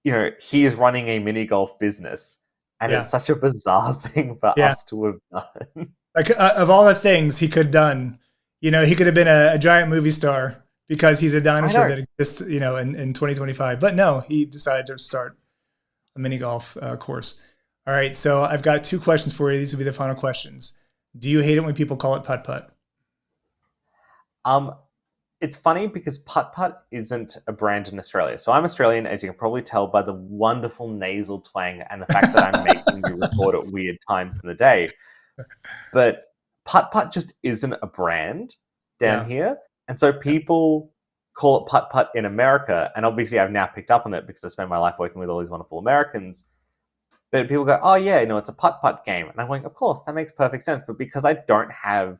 you know, he is running a mini golf business. And it's such a bizarre thing for us to have done. Like, of all the things he could have done, he could have been a giant movie star because he's a dinosaur that exists, in 2025. But no, he decided to start a mini golf course. All right, so I've got 2 questions for you. These will be the final questions. Do you hate it when people call it putt-putt? It's funny because putt-putt isn't a brand in Australia. So I'm Australian, as you can probably tell by the wonderful nasal twang and the fact that I'm making you record at weird times in the day. But putt-putt just isn't a brand down here. And so people call it putt-putt in America. And obviously I've now picked up on it because I spend my life working with all these wonderful Americans. But people go, oh yeah, it's a putt-putt game. And I'm going, of course, that makes perfect sense. But because I don't have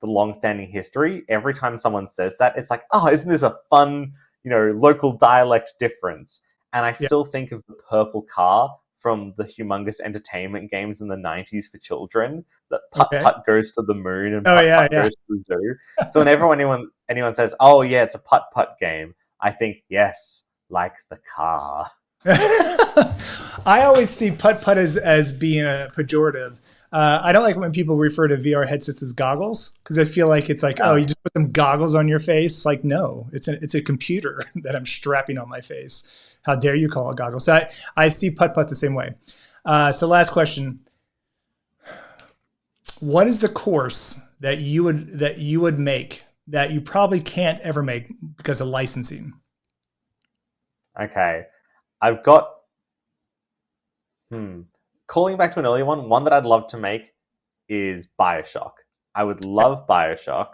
the long-standing history, every time someone says that, it's like, oh, isn't this a fun, local dialect difference? And I still think of the purple car from the humongous entertainment games in the 90s for children, that putt-putt goes to the moon and putt-putt goes to the zoo. So whenever anyone says, oh yeah, it's a putt-putt game, I think, yes, like the car. I always see putt-putt as being a pejorative. I don't like when people refer to VR headsets as goggles, because I feel like it's like, oh, you just put some goggles on your face. Like, no, it's a computer that I'm strapping on my face. How dare you call it goggles? So I see putt-putt the same way. So last question. What is the course that you would make that you probably can't ever make because of licensing? Okay. I've got Hmm. Calling back to an earlier one that I'd love to make is Bioshock. I would love Bioshock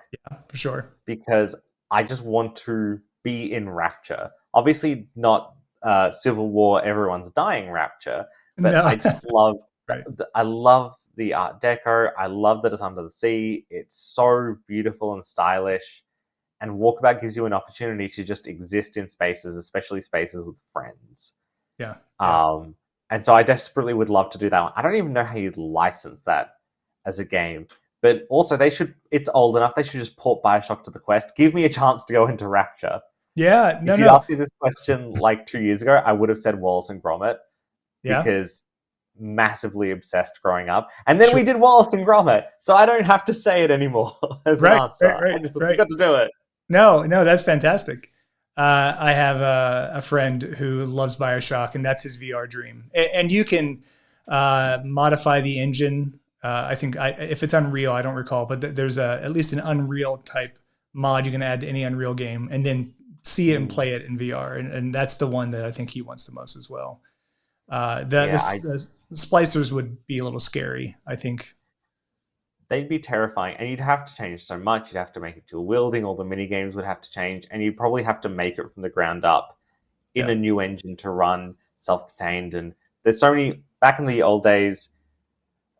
For sure. because I just want to be in Rapture. Obviously, not Civil War, everyone's dying Rapture, but No. I just love. Right. I love the Art Deco. I love that it's under the sea. It's so beautiful and stylish. And Walkabout gives you an opportunity to just exist in spaces, especially spaces with friends. Yeah. Yeah. Um, and so I desperately would love to do that one. I don't even know how you'd license that as a game. But also, they should. It's old enough. They should just port Bioshock to the Quest. Give me a chance to go into Rapture. Yeah. No, If you no. asked me this question like 2 years ago, I would have said Wallace and Gromit Yeah. because massively obsessed growing up. And then Sure. we did Wallace and Gromit, so I don't have to say it anymore as an answer. I just got to do it. No, no, that's fantastic. I have a friend who loves Bioshock, and that's his VR dream. And you can modify the engine. I think if it's Unreal, I don't recall, but there's at least an Unreal type mod you can add to any Unreal game, and then see it and play it in VR. And that's the one that I think he wants the most as well. The splicers would be a little scary, I think. They'd be terrifying, and you'd have to change so much. You'd have to make it dual wielding. All the mini games would have to change, and you'd probably have to make it from the ground up in a new engine to run self-contained. And there's so many back in the old days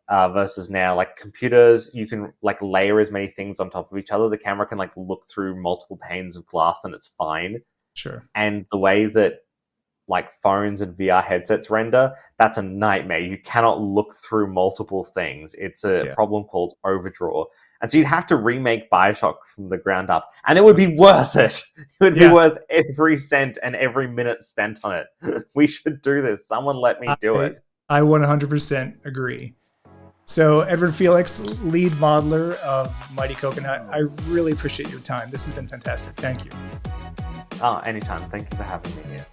versus now. Like computers, you can like layer as many things on top of each other. The camera can like look through multiple panes of glass, and it's fine. Sure. And the way that like phones and VR headsets render, that's a nightmare. You cannot look through multiple things. It's a problem called overdraw. And so you'd have to remake Bioshock from the ground up. And it would be worth it. It would be worth every cent and every minute spent on it. We should do this. Someone let me do it. I 100% agree. So Edward Felix, lead modeler of Mighty Coconut, I really appreciate your time. This has been fantastic. Thank you. Oh, anytime. Thank you for having me here.